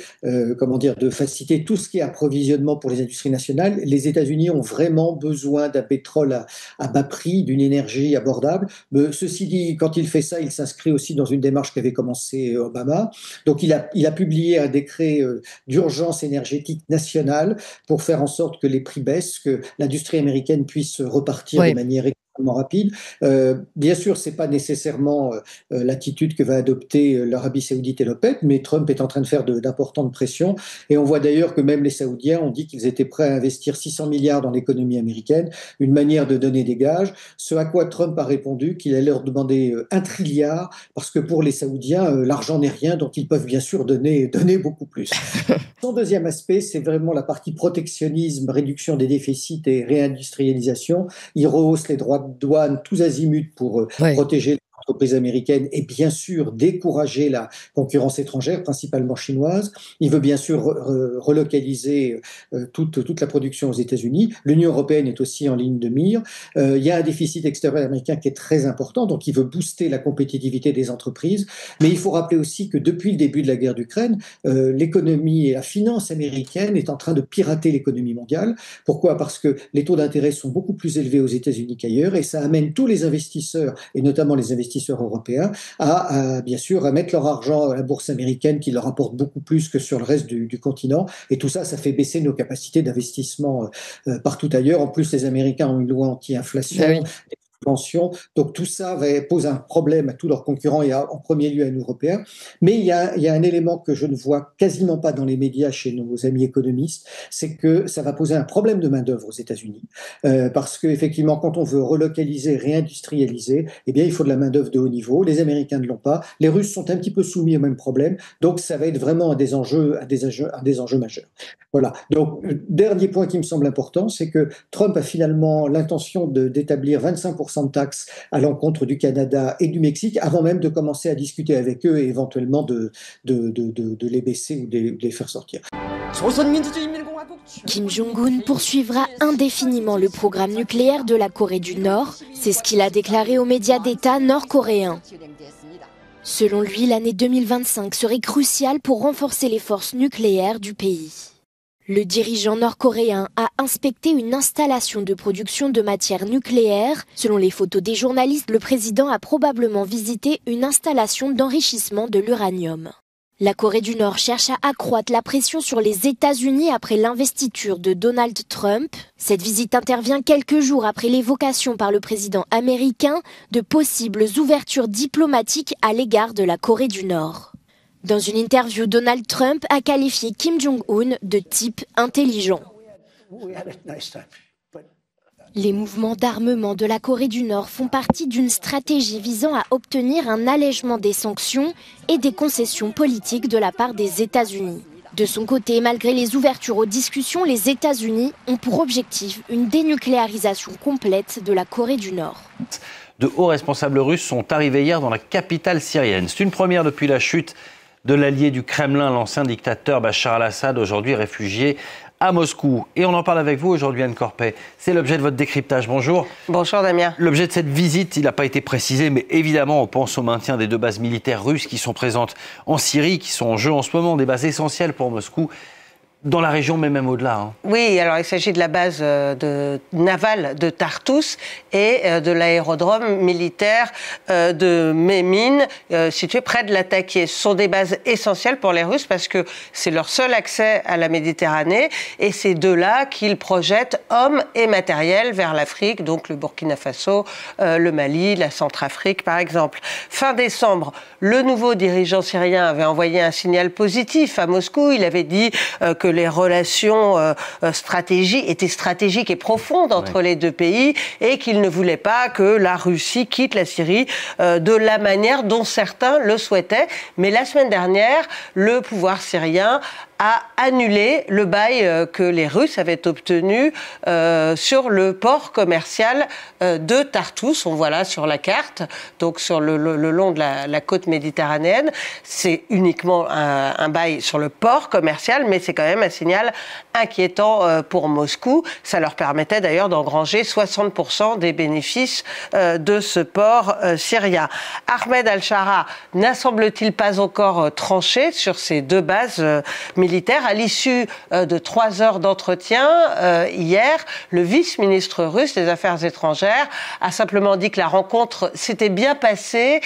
faciliter tout ce qui est approvisionnement pour les industries nationales. Les États-Unis ont vraiment besoin d'un pétrole à bas prix, d'une énergie abordable. Ceci dit, quand il fait ça, il s'inscrit aussi dans une démarche qu'avait commencé Obama. Donc, il a publié un décret d'urgence énergétique nationale pour faire en sorte que les prix baissent, que l'industrie américaine puisse repartir de manière extrêmement rapide. Bien sûr, c'est pas nécessairement l'attitude que va adopter l'Arabie Saoudite et l'OPEP, mais Trump est en train de faire d'importantes pressions. Et on voit d'ailleurs que même les Saoudiens ont dit qu'ils étaient prêts à investir 600 milliards dans l'économie américaine, une manière de donner des gages. Ce à quoi Trump a répondu qu'il allait leur demander 1 trilliard, parce que pour les Saoudiens, l'argent n'est rien, donc ils peuvent bien sûr donner beaucoup plus. Son deuxième aspect, c'est vraiment la partie protectionnisme, réduction des déficits et réindustrialisation. Il rehausse les droits de douane tous azimuts pour protéger les entreprises américaines et bien sûr décourager la concurrence étrangère, principalement chinoise. Il veut bien sûr relocaliser toute la production aux États-Unis. L'Union européenne est aussi en ligne de mire. Il y a un déficit extérieur américain qui est très important, donc il veut booster la compétitivité des entreprises. Mais il faut rappeler aussi que depuis le début de la guerre d'Ukraine, l'économie et la finance américaine est en train de pirater l'économie mondiale. Pourquoi ? Parce que les taux d'intérêt sont beaucoup plus élevés aux États-Unis qu'ailleurs et ça amène tous les investisseurs, et notamment les investisseurs investisseurs européens bien sûr, à mettre leur argent à la bourse américaine qui leur apporte beaucoup plus que sur le reste du continent. Et tout ça, ça fait baisser nos capacités d'investissement partout ailleurs. En plus, les Américains ont une loi anti-inflation. Ah oui. Donc tout ça pose un problème à tous leurs concurrents et en premier lieu à nous Européens. Mais il y a un élément que je ne vois quasiment pas dans les médias chez nos amis économistes, c'est que ça va poser un problème de main-d'œuvre aux États-Unis. Parce qu'effectivement, quand on veut relocaliser, réindustrialiser, eh bien, il faut de la main-d'œuvre de haut niveau. Les Américains ne l'ont pas. Les Russes sont un petit peu soumis au même problème. Donc ça va être vraiment un des enjeux majeurs. Voilà. Donc, dernier point qui me semble important, c'est que Trump a finalement l'intention d'établir 25% de taxes à l'encontre du Canada et du Mexique avant même de commencer à discuter avec eux et éventuellement de les baisser ou de les faire sortir. Kim Jong-un poursuivra indéfiniment le programme nucléaire de la Corée du Nord. C'est ce qu'il a déclaré aux médias d'État nord-coréens. Selon lui, l'année 2025 serait cruciale pour renforcer les forces nucléaires du pays. Le dirigeant nord-coréen a inspecté une installation de production de matières nucléaires. Selon les photos des journalistes, le président a probablement visité une installation d'enrichissement de l'uranium. La Corée du Nord cherche à accroître la pression sur les États-Unis après l'investiture de Donald Trump. Cette visite intervient quelques jours après l'évocation par le président américain de possibles ouvertures diplomatiques à l'égard de la Corée du Nord. Dans une interview, Donald Trump a qualifié Kim Jong-un de type intelligent. Les mouvements d'armement de la Corée du Nord font partie d'une stratégie visant à obtenir un allègement des sanctions et des concessions politiques de la part des États-Unis. De son côté, malgré les ouvertures aux discussions, les États-Unis ont pour objectif une dénucléarisation complète de la Corée du Nord. De hauts responsables russes sont arrivés hier dans la capitale syrienne. C'est une première depuis la chute de l'allié du Kremlin, l'ancien dictateur Bachar al-Assad, aujourd'hui réfugié à Moscou. Et on en parle avec vous aujourd'hui, Anne Corpet. C'est l'objet de votre décryptage. Bonjour. Bonjour Damien. L'objet de cette visite, il n'a pas été précisé, mais évidemment, on pense au maintien des 2 bases militaires russes qui sont présentes en Syrie, qui sont en jeu en ce moment, des bases essentielles pour Moscou. Dans la région, mais même au-delà. Hein. Oui, alors il s'agit de la base navale de Tartous et de l'aérodrome militaire de Mémine, situé près de Latakia. Ce sont des bases essentielles pour les Russes parce que c'est leur seul accès à la Méditerranée et c'est de là qu'ils projettent hommes et matériel vers l'Afrique, donc le Burkina Faso, le Mali, la Centrafrique par exemple. Fin décembre, le nouveau dirigeant syrien avait envoyé un signal positif à Moscou. Il avait dit que les relations étaient stratégiques et profondes entre les deux pays et qu'il ne voulait pas que la Russie quitte la Syrie de la manière dont certains le souhaitaient. Mais la semaine dernière, le pouvoir syrien a annulé le bail que les Russes avaient obtenu sur le port commercial de Tartous. On voit là sur la carte, donc sur le long de la côte méditerranéenne. C'est uniquement un bail sur le port commercial, mais c'est quand même un signal inquiétant pour Moscou. Ça leur permettait d'ailleurs d'engranger 60% des bénéfices de ce port syrien. Ahmed al-Shara n'a semble-t-il pas encore tranché sur ces 2 bases militaires. À l'issue de 3 heures d'entretien hier, le vice-ministre russe des Affaires étrangères a simplement dit que la rencontre s'était bien passée,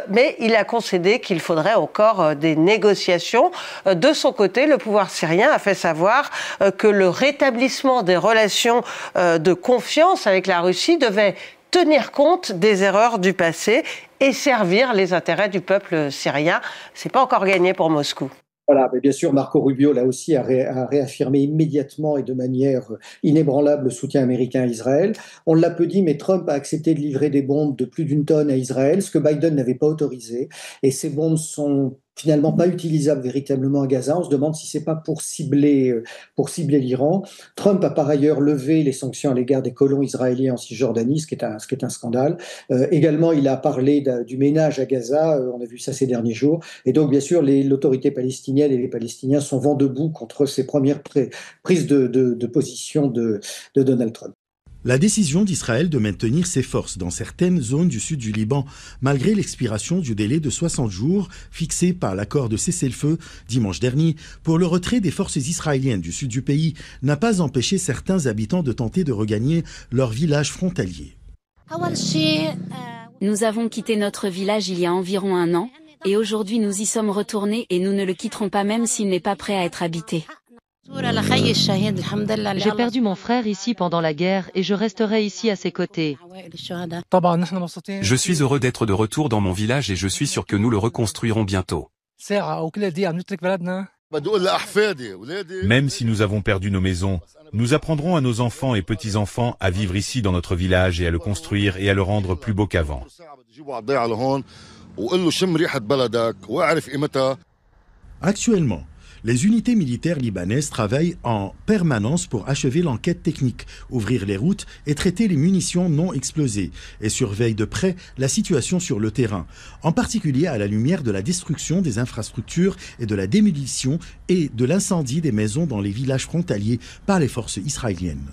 mais il a concédé qu'il faudrait encore des négociations. De son côté, le pouvoir syrien a fait savoir que le rétablissement des relations de confiance avec la Russie devait tenir compte des erreurs du passé et servir les intérêts du peuple syrien. C'est pas encore gagné pour Moscou. Voilà, mais bien sûr, Marco Rubio, là aussi, a réaffirmé immédiatement et de manière inébranlable le soutien américain à Israël. On l'a peu dit, mais Trump a accepté de livrer des bombes de plus d'1 tonne à Israël, ce que Biden n'avait pas autorisé. Et ces bombes sont finalement pas utilisables véritablement à Gaza. On se demande si c'est pas pour cibler l'Iran. Trump a par ailleurs levé les sanctions à l'égard des colons israéliens en Cisjordanie, ce qui est un scandale. Également, il a parlé du ménage à Gaza. On a vu ça ces derniers jours. Et donc, bien sûr, l'autorité palestinienne et les Palestiniens sont vent debout contre ces premières prises de position de Donald Trump. La décision d'Israël de maintenir ses forces dans certaines zones du sud du Liban, malgré l'expiration du délai de 60 jours fixé par l'accord de cessez-le-feu dimanche dernier pour le retrait des forces israéliennes du sud du pays, n'a pas empêché certains habitants de tenter de regagner leur village frontalier. Nous avons quitté notre village il y a environ 1 an, et aujourd'hui nous y sommes retournés et nous ne le quitterons pas même s'il n'est pas prêt à être habité. J'ai perdu mon frère ici pendant la guerre et je resterai ici à ses côtés. Je suis heureux d'être de retour dans mon village et je suis sûr que nous le reconstruirons bientôt. Même si nous avons perdu nos maisons, nous apprendrons à nos enfants et petits-enfants à vivre ici dans notre village et à le construire et à le rendre plus beau qu'avant. Actuellement, les unités militaires libanaises travaillent en permanence pour achever l'enquête technique, ouvrir les routes et traiter les munitions non explosées, et surveillent de près la situation sur le terrain, en particulier à la lumière de la destruction des infrastructures et de la démolition et de l'incendie des maisons dans les villages frontaliers par les forces israéliennes.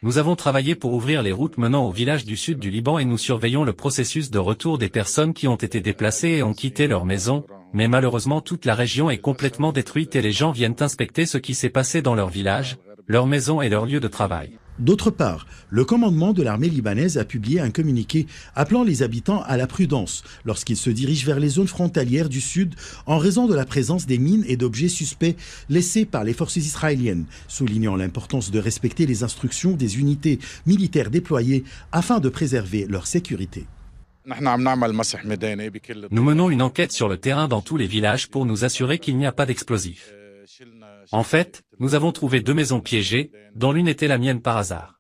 Nous avons travaillé pour ouvrir les routes menant au village du sud du Liban et nous surveillons le processus de retour des personnes qui ont été déplacées et ont quitté leur maison, mais malheureusement toute la région est complètement détruite et les gens viennent inspecter ce qui s'est passé dans leur village, leur maison et leur lieu de travail. D'autre part, le commandement de l'armée libanaise a publié un communiqué appelant les habitants à la prudence lorsqu'ils se dirigent vers les zones frontalières du sud en raison de la présence des mines et d'objets suspects laissés par les forces israéliennes, soulignant l'importance de respecter les instructions des unités militaires déployées afin de préserver leur sécurité. Nous menons une enquête sur le terrain dans tous les villages pour nous assurer qu'il n'y a pas d'explosifs. En fait, nous avons trouvé 2 maisons piégées, dont l'une était la mienne par hasard.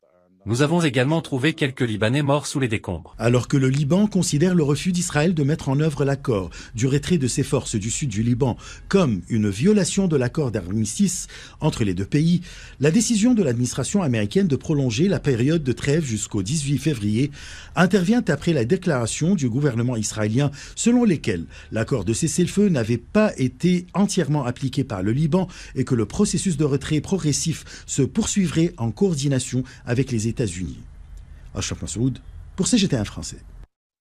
Nous avons également trouvé quelques Libanais morts sous les décombres. Alors que le Liban considère le refus d'Israël de mettre en œuvre l'accord du retrait de ses forces du sud du Liban comme une violation de l'accord d'armistice entre les deux pays, la décision de l'administration américaine de prolonger la période de trêve jusqu'au 18 février intervient après la déclaration du gouvernement israélien selon laquelle l'accord de cessez-le-feu n'avait pas été entièrement appliqué par le Liban et que le processus de retrait progressif se poursuivrait en coordination avec les États-Unis. Ashraf Massoud pour CGT1 français.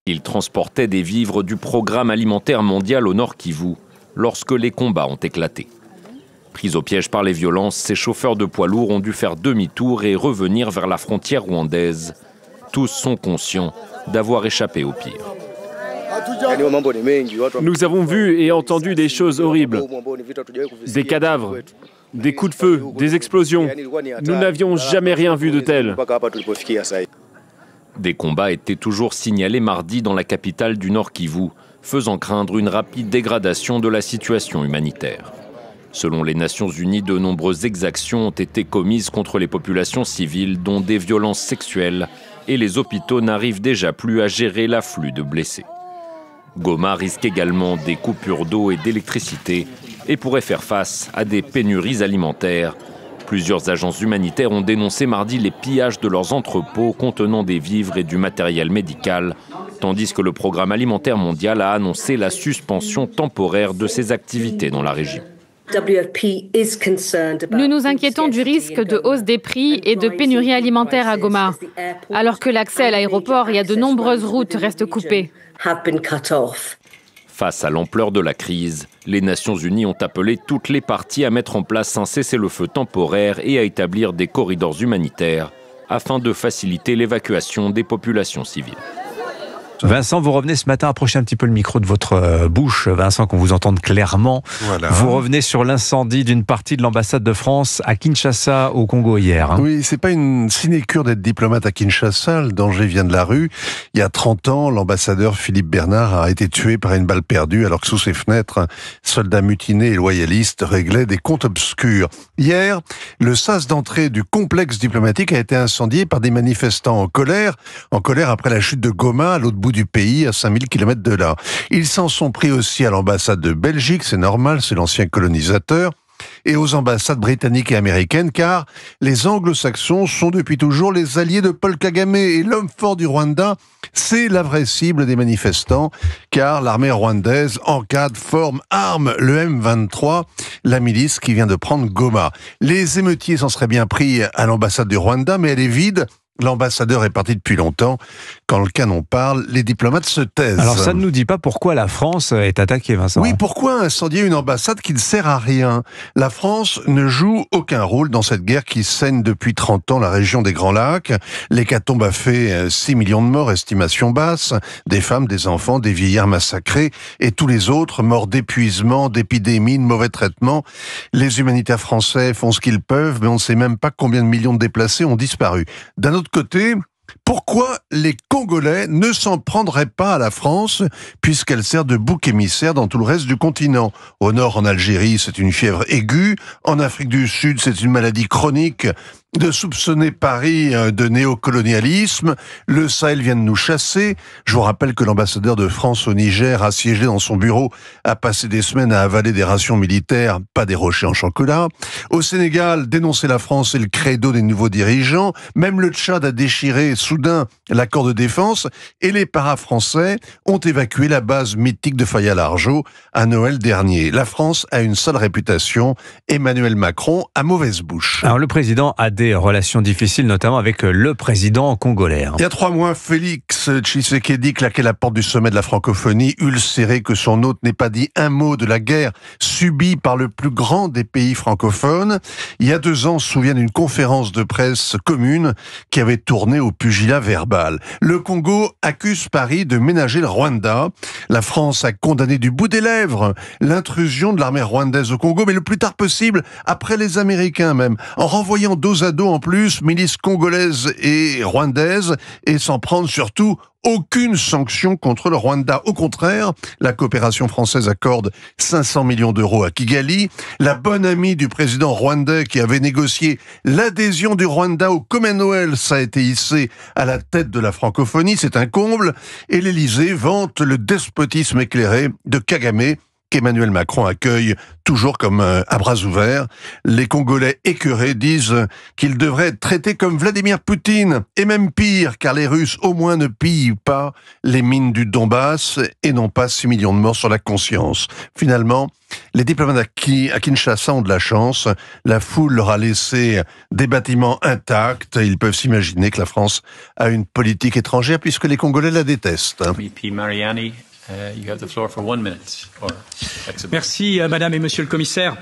Ils transportaient des vivres du programme alimentaire mondial au Nord Kivu lorsque les combats ont éclaté. Pris au piège par les violences, ces chauffeurs de poids lourds ont dû faire demi-tour et revenir vers la frontière rwandaise. Tous sont conscients d'avoir échappé au pire. Nous avons vu et entendu des choses horribles. Des cadavres, des coups de feu, des explosions. Nous n'avions jamais rien vu de tel. Des combats étaient toujours signalés mardi dans la capitale du Nord Kivu, faisant craindre une rapide dégradation de la situation humanitaire. Selon les Nations Unies, de nombreuses exactions ont été commises contre les populations civiles, dont des violences sexuelles, et les hôpitaux n'arrivent déjà plus à gérer l'afflux de blessés. Goma risque également des coupures d'eau et d'électricité et pourrait faire face à des pénuries alimentaires. Plusieurs agences humanitaires ont dénoncé mardi les pillages de leurs entrepôts contenant des vivres et du matériel médical, tandis que le Programme alimentaire mondial a annoncé la suspension temporaire de ses activités dans la région. Nous nous inquiétons du risque de hausse des prix et de pénurie alimentaire à Goma, alors que l'accès à l'aéroport et à de nombreuses routes reste coupé. Face à l'ampleur de la crise, les Nations Unies ont appelé toutes les parties à mettre en place un cessez-le-feu temporaire et à établir des corridors humanitaires afin de faciliter l'évacuation des populations civiles. Vincent, vous revenez ce matin, approchez un petit peu le micro de votre bouche, Vincent, qu'on vous entende clairement. Voilà. Vous revenez sur l'incendie d'une partie de l'ambassade de France à Kinshasa, au Congo, hier. Oui, c'est pas une sinécure d'être diplomate à Kinshasa, le danger vient de la rue. Il y a 30 ans, l'ambassadeur Philippe Bernard a été tué par une balle perdue, alors que sous ses fenêtres, soldats mutinés et loyalistes réglaient des comptes obscurs. Hier, le sas d'entrée du complexe diplomatique a été incendié par des manifestants en colère après la chute de Goma, à l'autre bout du pays, à 5000 km de là. Ils s'en sont pris aussi à l'ambassade de Belgique, c'est normal, c'est l'ancien colonisateur, et aux ambassades britanniques et américaines, car les anglo-saxons sont depuis toujours les alliés de Paul Kagame, et l'homme fort du Rwanda, c'est la vraie cible des manifestants, car l'armée rwandaise encadre, forme, arme le M23, la milice qui vient de prendre Goma. Les émeutiers s'en seraient bien pris à l'ambassade du Rwanda, mais elle est vide. L'ambassadeur est parti depuis longtemps. Quand le canon parle, les diplomates se taisent. Alors ça ne nous dit pas pourquoi la France est attaquée, Vincent. Oui, pourquoi incendier une ambassade qui ne sert à rien? La France ne joue aucun rôle dans cette guerre qui saigne depuis 30 ans la région des Grands Lacs. L'hécatombe a fait 6 millions de morts, estimation basse, des femmes, des enfants, des vieillards massacrés et tous les autres morts d'épuisement, d'épidémie, de mauvais traitements. Les humanitaires français font ce qu'ils peuvent, mais on ne sait même pas combien de millions de déplacés ont disparu. D'un autre côté, pourquoi les Congolais ne s'en prendraient pas à la France, puisqu'elle sert de bouc émissaire dans tout le reste du continent? Au nord, en Algérie, c'est une fièvre aiguë. En Afrique du Sud, c'est une maladie chronique. De soupçonner Paris de néocolonialisme. Le Sahel vient de nous chasser. Je vous rappelle que l'ambassadeur de France au Niger, assiégé dans son bureau, a passé des semaines à avaler des rations militaires, pas des rochers en chocolat. Au Sénégal, dénoncer la France est le credo des nouveaux dirigeants. Même le Tchad a déchiré soudain l'accord de défense et les paras-français ont évacué la base mythique de Faya-Largeau à Noël dernier. La France a une sale réputation. Emmanuel Macron a mauvaise bouche. Alors le président a des relations difficiles, notamment avec le président congolais. Il y a 3 mois, Félix Tshisekedi claquait la porte du sommet de la francophonie, ulcéré que son hôte n'ait pas dit un mot de la guerre subie par le plus grand des pays francophones. Il y a 2 ans, on se souvient d'une conférence de presse commune qui avait tourné au pugilat verbal. Le Congo accuse Paris de ménager le Rwanda. La France a condamné du bout des lèvres l'intrusion de l'armée rwandaise au Congo, mais le plus tard possible, après les Américains même, en renvoyant dos à dos en plus milices congolaises et rwandaises, et sans prendre surtout aucune sanction contre le Rwanda. Au contraire, la coopération française accorde 500 millions d'euros à Kigali. La bonne amie du président rwandais qui avait négocié l'adhésion du Rwanda au Commonwealth a été hissée à la tête de la francophonie. C'est un comble. Et l'Élysée vante le despotisme éclairé de Kagame, qu'Emmanuel Macron accueille toujours comme à bras ouverts. Les Congolais écœurés disent qu'ils devraient être traités comme Vladimir Poutine, et même pire, car les Russes au moins ne pillent pas les mines du Donbass et n'ont pas 6 millions de morts sur la conscience. Finalement, les diplomates à Kinshasa ont de la chance. La foule leur a laissé des bâtiments intacts. Ils peuvent s'imaginer que la France a une politique étrangère puisque les Congolais la détestent. Mariani. You have the floor for 1 minute. Merci, Madame et Monsieur le Commissaire.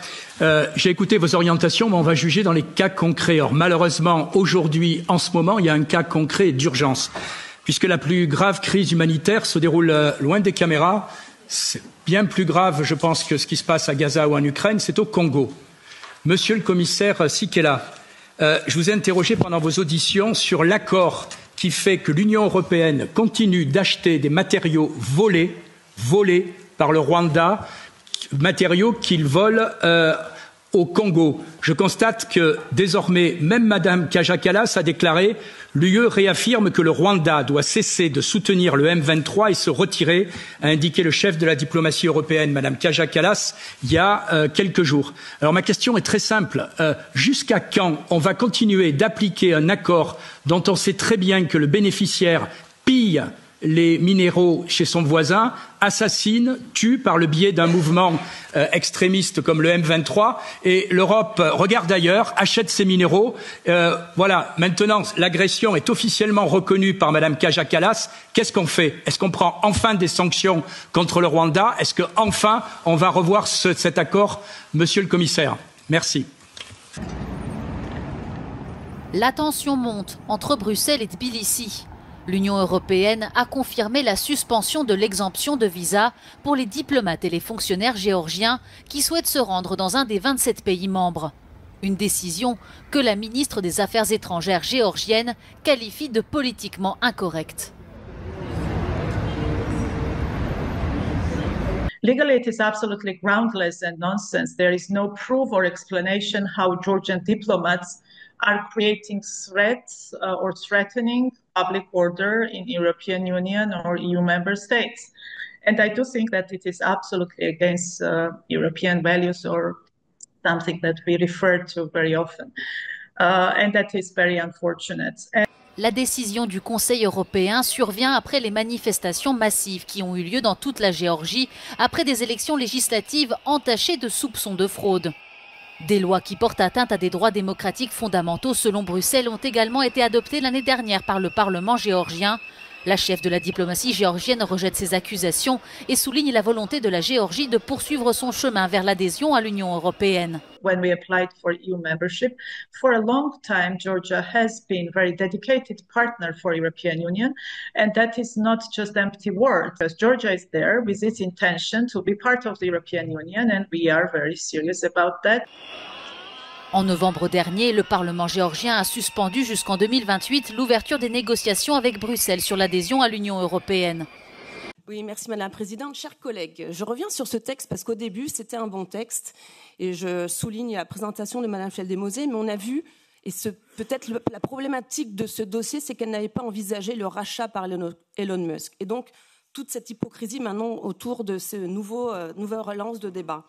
J'ai écouté vos orientations, mais on va juger dans les cas concrets. Or, malheureusement, aujourd'hui, en ce moment, il y a un cas concret d'urgence, puisque la plus grave crise humanitaire se déroule loin des caméras. C'est bien plus grave, je pense, que ce qui se passe à Gaza ou en Ukraine, c'est au Congo. Monsieur le Commissaire Sikela, je vous ai interrogé pendant vos auditions sur l'accord qui fait que l'Union européenne continue d'acheter des matériaux volés par le Rwanda, matériaux qu'il vole au Congo. Je constate que désormais, même Madame Kaja Kallas a déclaré « L'UE réaffirme que le Rwanda doit cesser de soutenir le M23 et se retirer », a indiqué le chef de la diplomatie européenne, Madame Kaja Kallas, il y a quelques jours. Alors ma question est très simple. Jusqu'à quand on va continuer d'appliquer un accord dont on sait très bien que le bénéficiaire pille les minéraux chez son voisin, assassine, tue par le biais d'un mouvement extrémiste comme le M23, et l'Europe regarde ailleurs, achète ces minéraux. Voilà, maintenant l'agression est officiellement reconnue par Madame Kaja Kallas. Qu'est-ce qu'on fait? Est-ce qu'on prend enfin des sanctions contre le Rwanda? Est-ce que enfin on va revoir cet accord, Monsieur le Commissaire? Merci. La tension monte entre Bruxelles et Tbilissi. L'Union européenne a confirmé la suspension de l'exemption de visa pour les diplomates et les fonctionnaires géorgiens qui souhaitent se rendre dans un des 27 pays membres. Une décision que la ministre des Affaires étrangères géorgienne qualifie de politiquement incorrecte. Legally, it is absolutely groundless and nonsense. There is no proof or explanation how Georgian diplomats are creating threats or threatening public order in European Union or EU member states. And I do think that it is absolutely against European values or something that we refer to very often. And that is very unfortunate. La décision du Conseil européen survient après les manifestations massives qui ont eu lieu dans toute la Géorgie après des élections législatives entachées de soupçons de fraude. Des lois qui portent atteinte à des droits démocratiques fondamentaux selon Bruxelles ont également été adoptées l'année dernière par le Parlement géorgien. La chef de la diplomatie géorgienne rejette ces accusations et souligne la volonté de la Géorgie de poursuivre son chemin vers l'adhésion à l'Union européenne. When we applied for EU membership, for a long time, Georgia has been a very dedicated partner for European Union, and that is not just empty words. Because Georgia is there with its intention to be part of the European Union, and we are very serious about that. En novembre dernier, le Parlement géorgien a suspendu jusqu'en 2028 l'ouverture des négociations avec Bruxelles sur l'adhésion à l'Union européenne. Oui, merci Madame la Présidente. Chers collègues, je reviens sur ce texte parce qu'au début, c'était un bon texte et je souligne la présentation de Madame Schaldemose, mais on a vu, et peut-être la problématique de ce dossier, c'est qu'elle n'avait pas envisagé le rachat par Elon Musk. Et donc, toute cette hypocrisie maintenant autour de ce nouvelle relance de débat.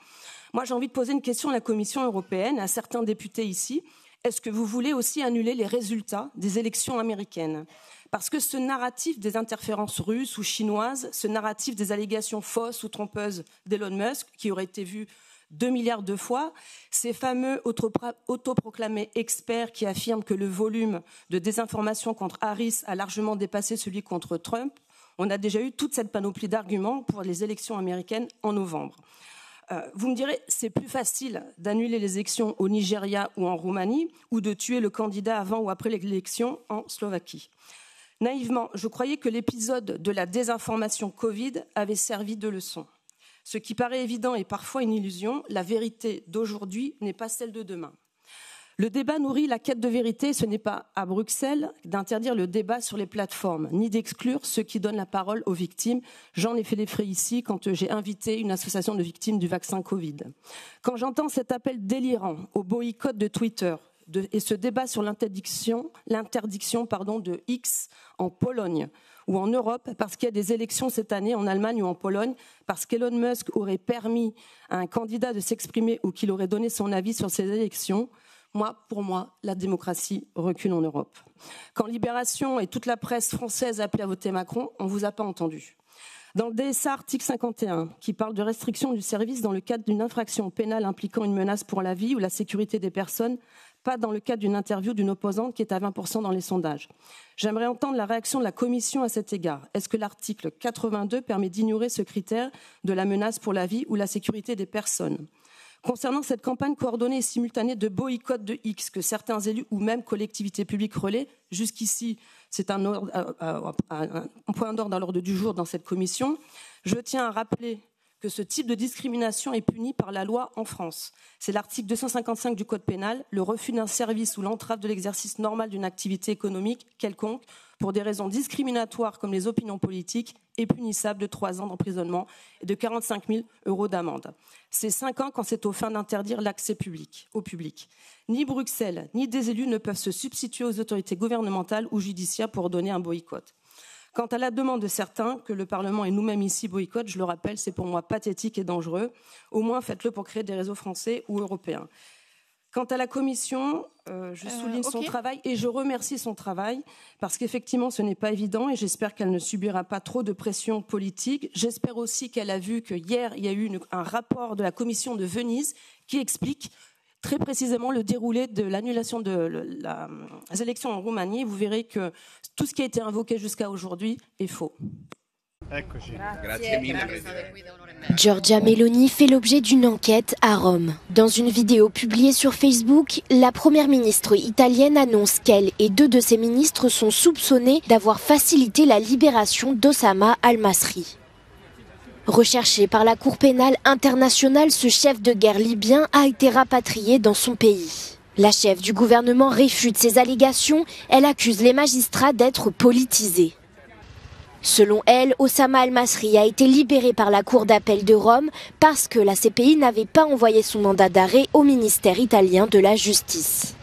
Moi, j'ai envie de poser une question à la Commission européenne, à certains députés ici. Est-ce que vous voulez aussi annuler les résultats des élections américaines ? Parce que ce narratif des interférences russes ou chinoises, ce narratif des allégations fausses ou trompeuses d'Elon Musk, qui aurait été vu 2 milliards de fois, ces fameux autoproclamés experts qui affirment que le volume de désinformation contre Harris a largement dépassé celui contre Trump, on a déjà eu toute cette panoplie d'arguments pour les élections américaines en novembre. Vous me direz, c'est plus facile d'annuler les élections au Nigeria ou en Roumanie ou de tuer le candidat avant ou après l'élection en Slovaquie. Naïvement, je croyais que l'épisode de la désinformation Covid avait servi de leçon. Ce qui paraît évident est parfois une illusion. La vérité d'aujourd'hui n'est pas celle de demain. Le débat nourrit la quête de vérité. Ce n'est pas à Bruxelles d'interdire le débat sur les plateformes, ni d'exclure ceux qui donnent la parole aux victimes. J'en ai fait les frais ici quand j'ai invité une association de victimes du vaccin Covid. Quand j'entends cet appel délirant au boycott de Twitter et ce débat sur l'interdiction de X en Pologne ou en Europe, parce qu'il y a des élections cette année en Allemagne ou en Pologne, parce qu'Elon Musk aurait permis à un candidat de s'exprimer ou qu'il aurait donné son avis sur ces élections, pour moi, la démocratie recule en Europe. Quand Libération et toute la presse française appelaient à voter Macron, on ne vous a pas entendu. Dans le DSA article 51, qui parle de restriction du service dans le cadre d'une infraction pénale impliquant une menace pour la vie ou la sécurité des personnes, pas dans le cadre d'une interview d'une opposante qui est à 20% dans les sondages. J'aimerais entendre la réaction de la Commission à cet égard. Est-ce que l'article 82 permet d'ignorer ce critère de la menace pour la vie ou la sécurité des personnes ? Concernant cette campagne coordonnée et simultanée de boycott de X que certains élus ou même collectivités publiques relaient, jusqu'ici c'est un point d'ordre à l'ordre du jour dans cette commission, je tiens à rappeler que ce type de discrimination est puni par la loi en France. C'est l'article 255 du Code pénal, le refus d'un service ou l'entrave de l'exercice normal d'une activité économique quelconque pour des raisons discriminatoires comme les opinions politiques est punissable de 3 ans d'emprisonnement et de 45 000 € d'amende. C'est 5 ans quand c'est aux fins d'interdire l'accès au public. Ni Bruxelles, ni des élus ne peuvent se substituer aux autorités gouvernementales ou judiciaires pour ordonner un boycott. Quant à la demande de certains que le Parlement et nous-mêmes ici boycottent, je le rappelle, c'est pour moi pathétique et dangereux. Au moins, faites-le pour créer des réseaux français ou européens. Quant à la Commission, je souligne son travail et je remercie son travail parce qu'effectivement, ce n'est pas évident et j'espère qu'elle ne subira pas trop de pression politique. J'espère aussi qu'elle a vu qu'hier, il y a eu un rapport de la Commission de Venise qui explique très précisément le déroulé de l'annulation de les élections en Roumanie. Vous verrez que tout ce qui a été invoqué jusqu'à aujourd'hui est faux. Giorgia Meloni fait l'objet d'une enquête à Rome. Dans une vidéo publiée sur Facebook, la première ministre italienne annonce qu'elle et 2 de ses ministres sont soupçonnés d'avoir facilité la libération d'Osama al-Masri. Recherché par la Cour pénale internationale, ce chef de guerre libyen a été rapatrié dans son pays. La chef du gouvernement réfute ces allégations. Elle accuse les magistrats d'être politisés. Selon elle, Osama al-Masri a été libéré par la Cour d'appel de Rome parce que la CPI n'avait pas envoyé son mandat d'arrêt au ministère italien de la Justice.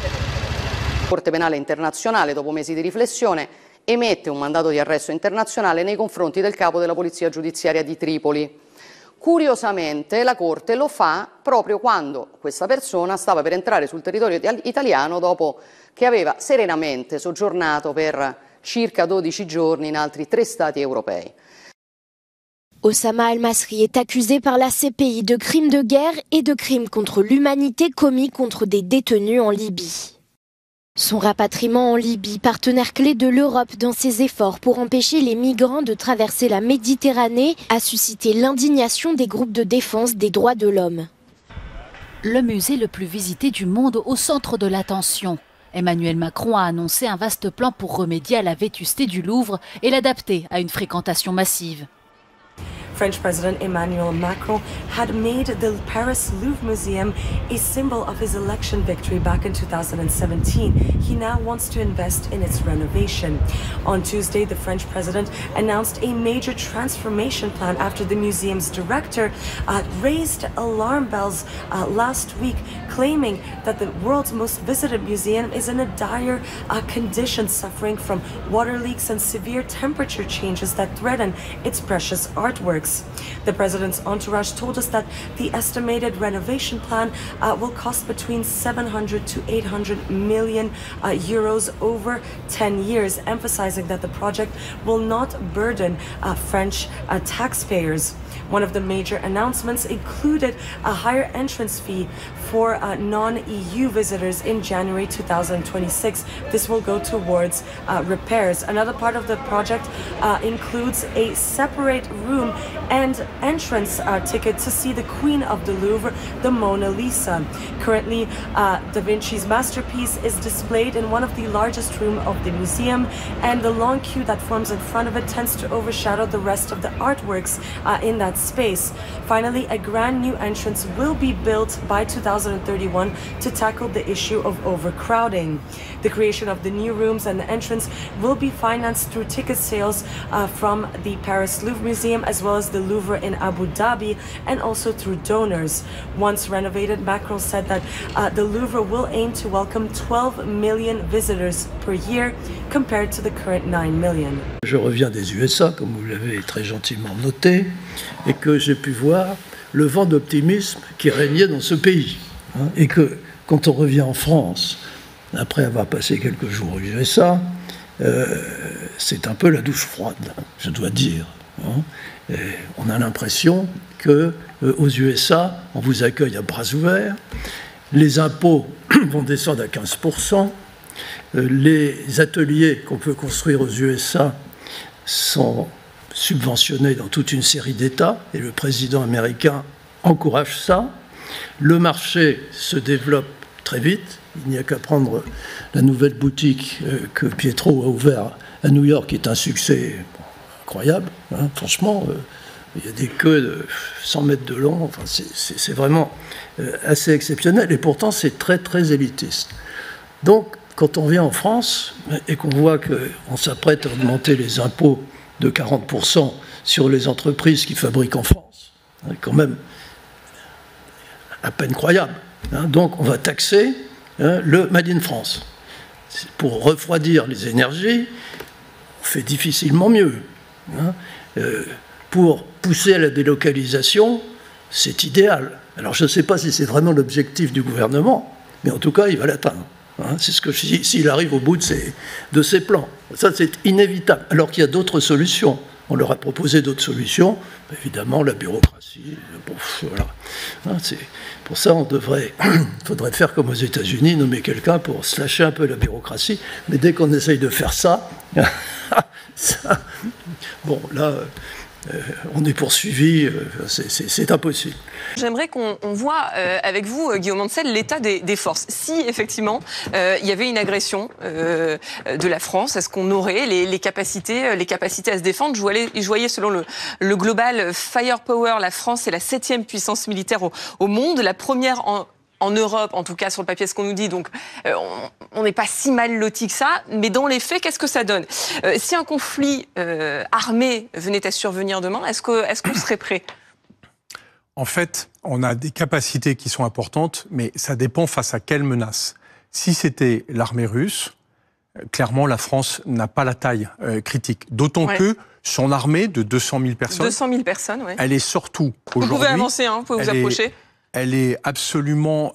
La Corte penale internazionale, dopo mesi di riflessione, emette un mandato di arresto internazionale nei confronti del capo della Polizia Giudiziaria di Tripoli. Curiosamente la Corte lo fa proprio quando questa persona stava per entrare sul territorio italiano dopo che aveva serenamente soggiornato per circa 12 giorni in altri 3 stati europei. Osama al-Masri est accusé par la CPI de crimes de guerre et de crimes contre l'humanité commis contre des détenus en Libye. Son rapatriement en Libye, partenaire clé de l'Europe dans ses efforts pour empêcher les migrants de traverser la Méditerranée, a suscité l'indignation des groupes de défense des droits de l'homme. Le musée le plus visité du monde au centre de l'attention. Emmanuel Macron a annoncé un vaste plan pour remédier à la vétusté du Louvre et l'adapter à une fréquentation massive. French President Emmanuel Macron had made the Paris Louvre Museum a symbol of his election victory back in 2017. He now wants to invest in its renovation. On Tuesday, the French president announced a major transformation plan after the museum's director raised alarm bells last week, claiming that the world's most visited museum is in a dire condition, suffering from water leaks and severe temperature changes that threaten its precious artworks. The president's entourage told us that the estimated renovation plan will cost between 700 to 800 million euros over 10 years, emphasizing that the project will not burden French taxpayers. One of the major announcements included a higher entrance fee for non-EU visitors in January 2026. This will go towards repairs. Another part of the project includes a separate room and entrance ticket to see the Queen of the Louvre, the Mona Lisa. Currently, Da Vinci's masterpiece is displayed in one of the largest rooms of the museum, and the long queue that forms in front of it tends to overshadow the rest of the artworks in that space. Finally, a grand new entrance will be built by 2031 to tackle the issue of overcrowding. The creation of the new rooms and the entrance will be financed through ticket sales from the Paris Louvre Museum as well as the Louvre in Abu Dhabi, and also through donors. Once renovated, Macron said that the Louvre will aim to welcome 12 million visitors per year compared to the current 9 million. Je reviens des USA, comme vous l'avez très gentiment noté, et que j'ai pu voir le vent d'optimisme qui régnait dans ce pays. Et que quand on revient en France, après avoir passé quelques jours aux USA, c'est un peu la douche froide, je dois dire. Et on a l'impression qu'aux USA, on vous accueille à bras ouverts, les impôts vont descendre à 15%, les ateliers qu'on peut construire aux USA sont subventionnés dans toute une série d'États, et le président américain encourage ça. Le marché se développe très vite. Il n'y a qu'à prendre la nouvelle boutique que Pietro a ouverte à New York, qui est un succès incroyable. Franchement, il y a des queues de 100 mètres de long. Enfin, c'est vraiment assez exceptionnel. Et pourtant, c'est très, très élitiste. Donc, quand on vient en France et qu'on voit qu'on s'apprête à augmenter les impôts de 40% sur les entreprises qui fabriquent en France, c'est quand même à peine croyable. Donc, on va taxer le Made in France. Pour refroidir les énergies, on fait difficilement mieux. Pour pousser à la délocalisation, c'est idéal. Alors, je ne sais pas si c'est vraiment l'objectif du gouvernement, mais en tout cas, il va l'atteindre. C'est ce que je dis, s'il arrive au bout de ses plans. Ça, c'est inévitable. Alors qu'il y a d'autres solutions. On leur a proposé d'autres solutions. Évidemment, la bureaucratie. Bon, voilà. Pour ça, faudrait faire comme aux États-Unis, nommer quelqu'un pour slasher un peu la bureaucratie. Mais dès qu'on essaye de faire ça, bon, là, on est poursuivi, c'est impossible. J'aimerais qu'on voit avec vous, Guillaume Ancel, l'état des forces. Si, effectivement, il y avait une agression de la France, est-ce qu'on aurait les capacités à se défendre? Je voyais, selon le Global Firepower, la France est la 7e puissance militaire au monde, la première en Europe, en tout cas sur le papier, ce qu'on nous dit. Donc, on n'est pas si mal loti que ça. Mais dans les faits, qu'est-ce que ça donne? Si un conflit armé venait à survenir demain, est-ce qu'on serait prêt? En fait, on a des capacités qui sont importantes, mais ça dépend face à quelle menace. Si c'était l'armée russe, clairement, la France n'a pas la taille critique. D'autant que son armée de 200 000 personnes... 200 000 personnes, oui. Elle est surtout aujourd'hui... Vous pouvez avancer, vous pouvez vous approcher. Elle est absolument,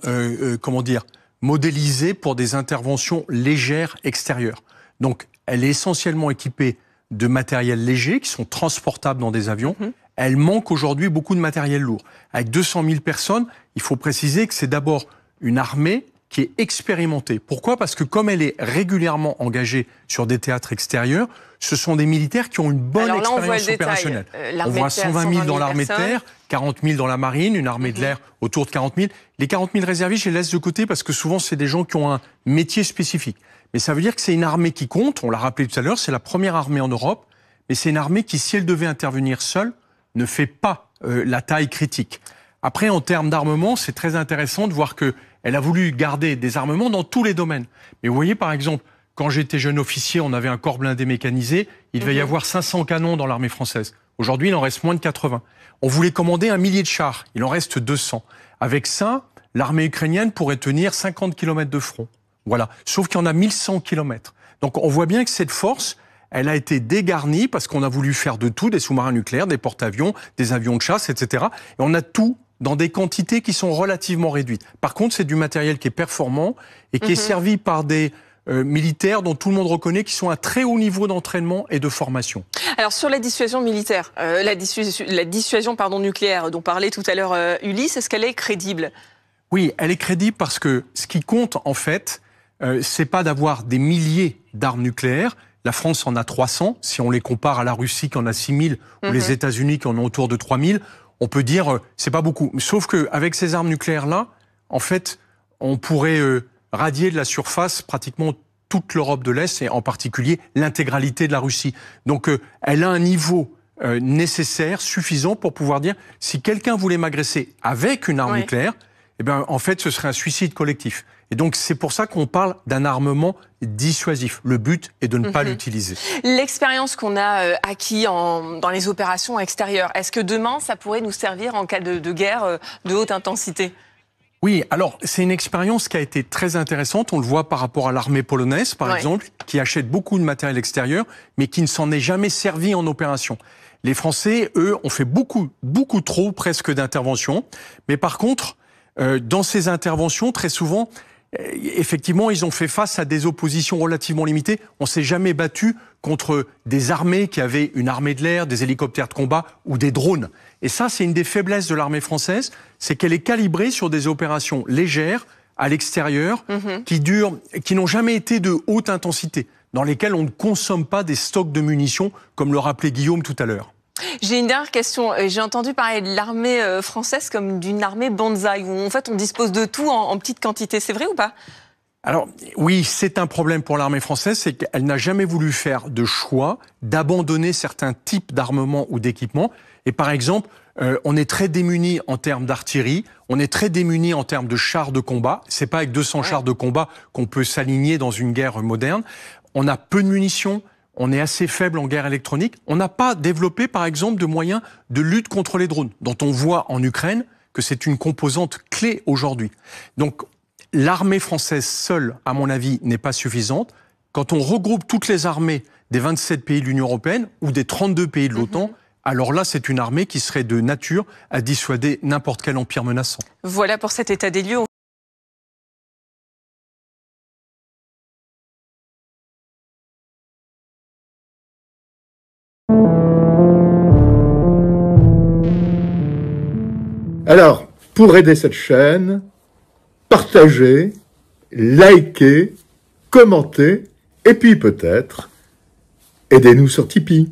modélisée pour des interventions légères extérieures. Donc, elle est essentiellement équipée de matériel léger qui sont transportables dans des avions. Elle manque aujourd'hui beaucoup de matériel lourd. Avec 200 000 personnes, il faut préciser que c'est d'abord une armée qui est expérimentée. Pourquoi? Parce que comme elle est régulièrement engagée sur des théâtres extérieurs, ce sont des militaires qui ont une bonne expérience opérationnelle. On voit 120 000 dans l'armée de terre, 40 000 dans la marine, une armée de l'air autour de 40 000. Les 40 000 réservistes, je les laisse de côté parce que souvent, c'est des gens qui ont un métier spécifique. Mais ça veut dire que c'est une armée qui compte, on l'a rappelé tout à l'heure, c'est la première armée en Europe, mais c'est une armée qui, si elle devait intervenir seule, ne fait pas la taille critique. Après, en termes d'armement, c'est très intéressant de voir qu'elle a voulu garder des armements dans tous les domaines. Mais vous voyez, par exemple, quand j'étais jeune officier, on avait un corps blindé mécanisé, il devait y avoir 500 canons dans l'armée française. Aujourd'hui, il en reste moins de 80. On voulait commander 1 millier de chars, il en reste 200. Avec ça, l'armée ukrainienne pourrait tenir 50 km de front. Voilà. Sauf qu'il y en a 1100 km. Donc on voit bien que cette force, elle a été dégarnie parce qu'on a voulu faire de tout, des sous-marins nucléaires, des porte-avions, des avions de chasse, etc. Et on a tout dans des quantités qui sont relativement réduites. Par contre, c'est du matériel qui est performant et qui est servi par des militaires dont tout le monde reconnaît qu'ils sont à très haut niveau d'entraînement et de formation. Alors sur la dissuasion militaire, la dissuasion nucléaire dont parlait tout à l'heure Ulysse, est-ce qu'elle est crédible? Oui, elle est crédible parce que ce qui compte en fait, c'est pas d'avoir des milliers d'armes nucléaires. La France en a 300, si on les compare à la Russie qui en a 6000 ou les États-Unis qui en ont autour de 3000, on peut dire c'est pas beaucoup. Sauf qu'avec ces armes nucléaires-là, en fait, on pourrait radier de la surface pratiquement toute l'Europe de l'Est et en particulier l'intégralité de la Russie. Donc elle a un niveau nécessaire, suffisant pour pouvoir dire si quelqu'un voulait m'agresser avec une arme nucléaire, eh bien en fait ce serait un suicide collectif. Et donc c'est pour ça qu'on parle d'un armement dissuasif. Le but est de ne pas l'utiliser. L'expérience qu'on a acquis dans les opérations extérieures, est-ce que demain ça pourrait nous servir en cas de guerre de haute intensité? Oui, alors c'est une expérience qui a été très intéressante. On le voit par rapport à l'armée polonaise, par exemple, qui achète beaucoup de matériel extérieur, mais qui ne s'en est jamais servi en opération. Les Français, eux, ont fait beaucoup trop presque d'interventions. Mais par contre, dans ces interventions, très souvent, effectivement, ils ont fait face à des oppositions relativement limitées. On s'est jamais battu contre des armées qui avaient une armée de l'air, des hélicoptères de combat ou des drones. Et ça, c'est une des faiblesses de l'armée française, c'est qu'elle est calibrée sur des opérations légères, à l'extérieur, qui n'ont jamais été de haute intensité, dans lesquelles on ne consomme pas des stocks de munitions, comme le rappelait Guillaume tout à l'heure. J'ai une dernière question. J'ai entendu parler de l'armée française comme d'une armée bonsaï, où en fait on dispose de tout en petite quantité. C'est vrai ou pas? Alors oui, c'est un problème pour l'armée française, c'est qu'elle n'a jamais voulu faire de choix d'abandonner certains types d'armements ou d'équipements. Et par exemple, on est très démunis en termes d'artillerie, on est très démunis en termes de chars de combat. C'est pas avec 200 chars de combat qu'on peut s'aligner dans une guerre moderne. On a peu de munitions. On est assez faible en guerre électronique. On n'a pas développé, par exemple, de moyens de lutte contre les drones, dont on voit en Ukraine que c'est une composante clé aujourd'hui. Donc, l'armée française seule, à mon avis, n'est pas suffisante. Quand on regroupe toutes les armées des 27 pays de l'Union européenne ou des 32 pays de l'OTAN, alors là, c'est une armée qui serait de nature à dissuader n'importe quel empire menaçant. Voilà pour cet état des lieux. Alors, pour aider cette chaîne, partagez, likez, commentez, et puis peut-être, aidez-nous sur Tipeee.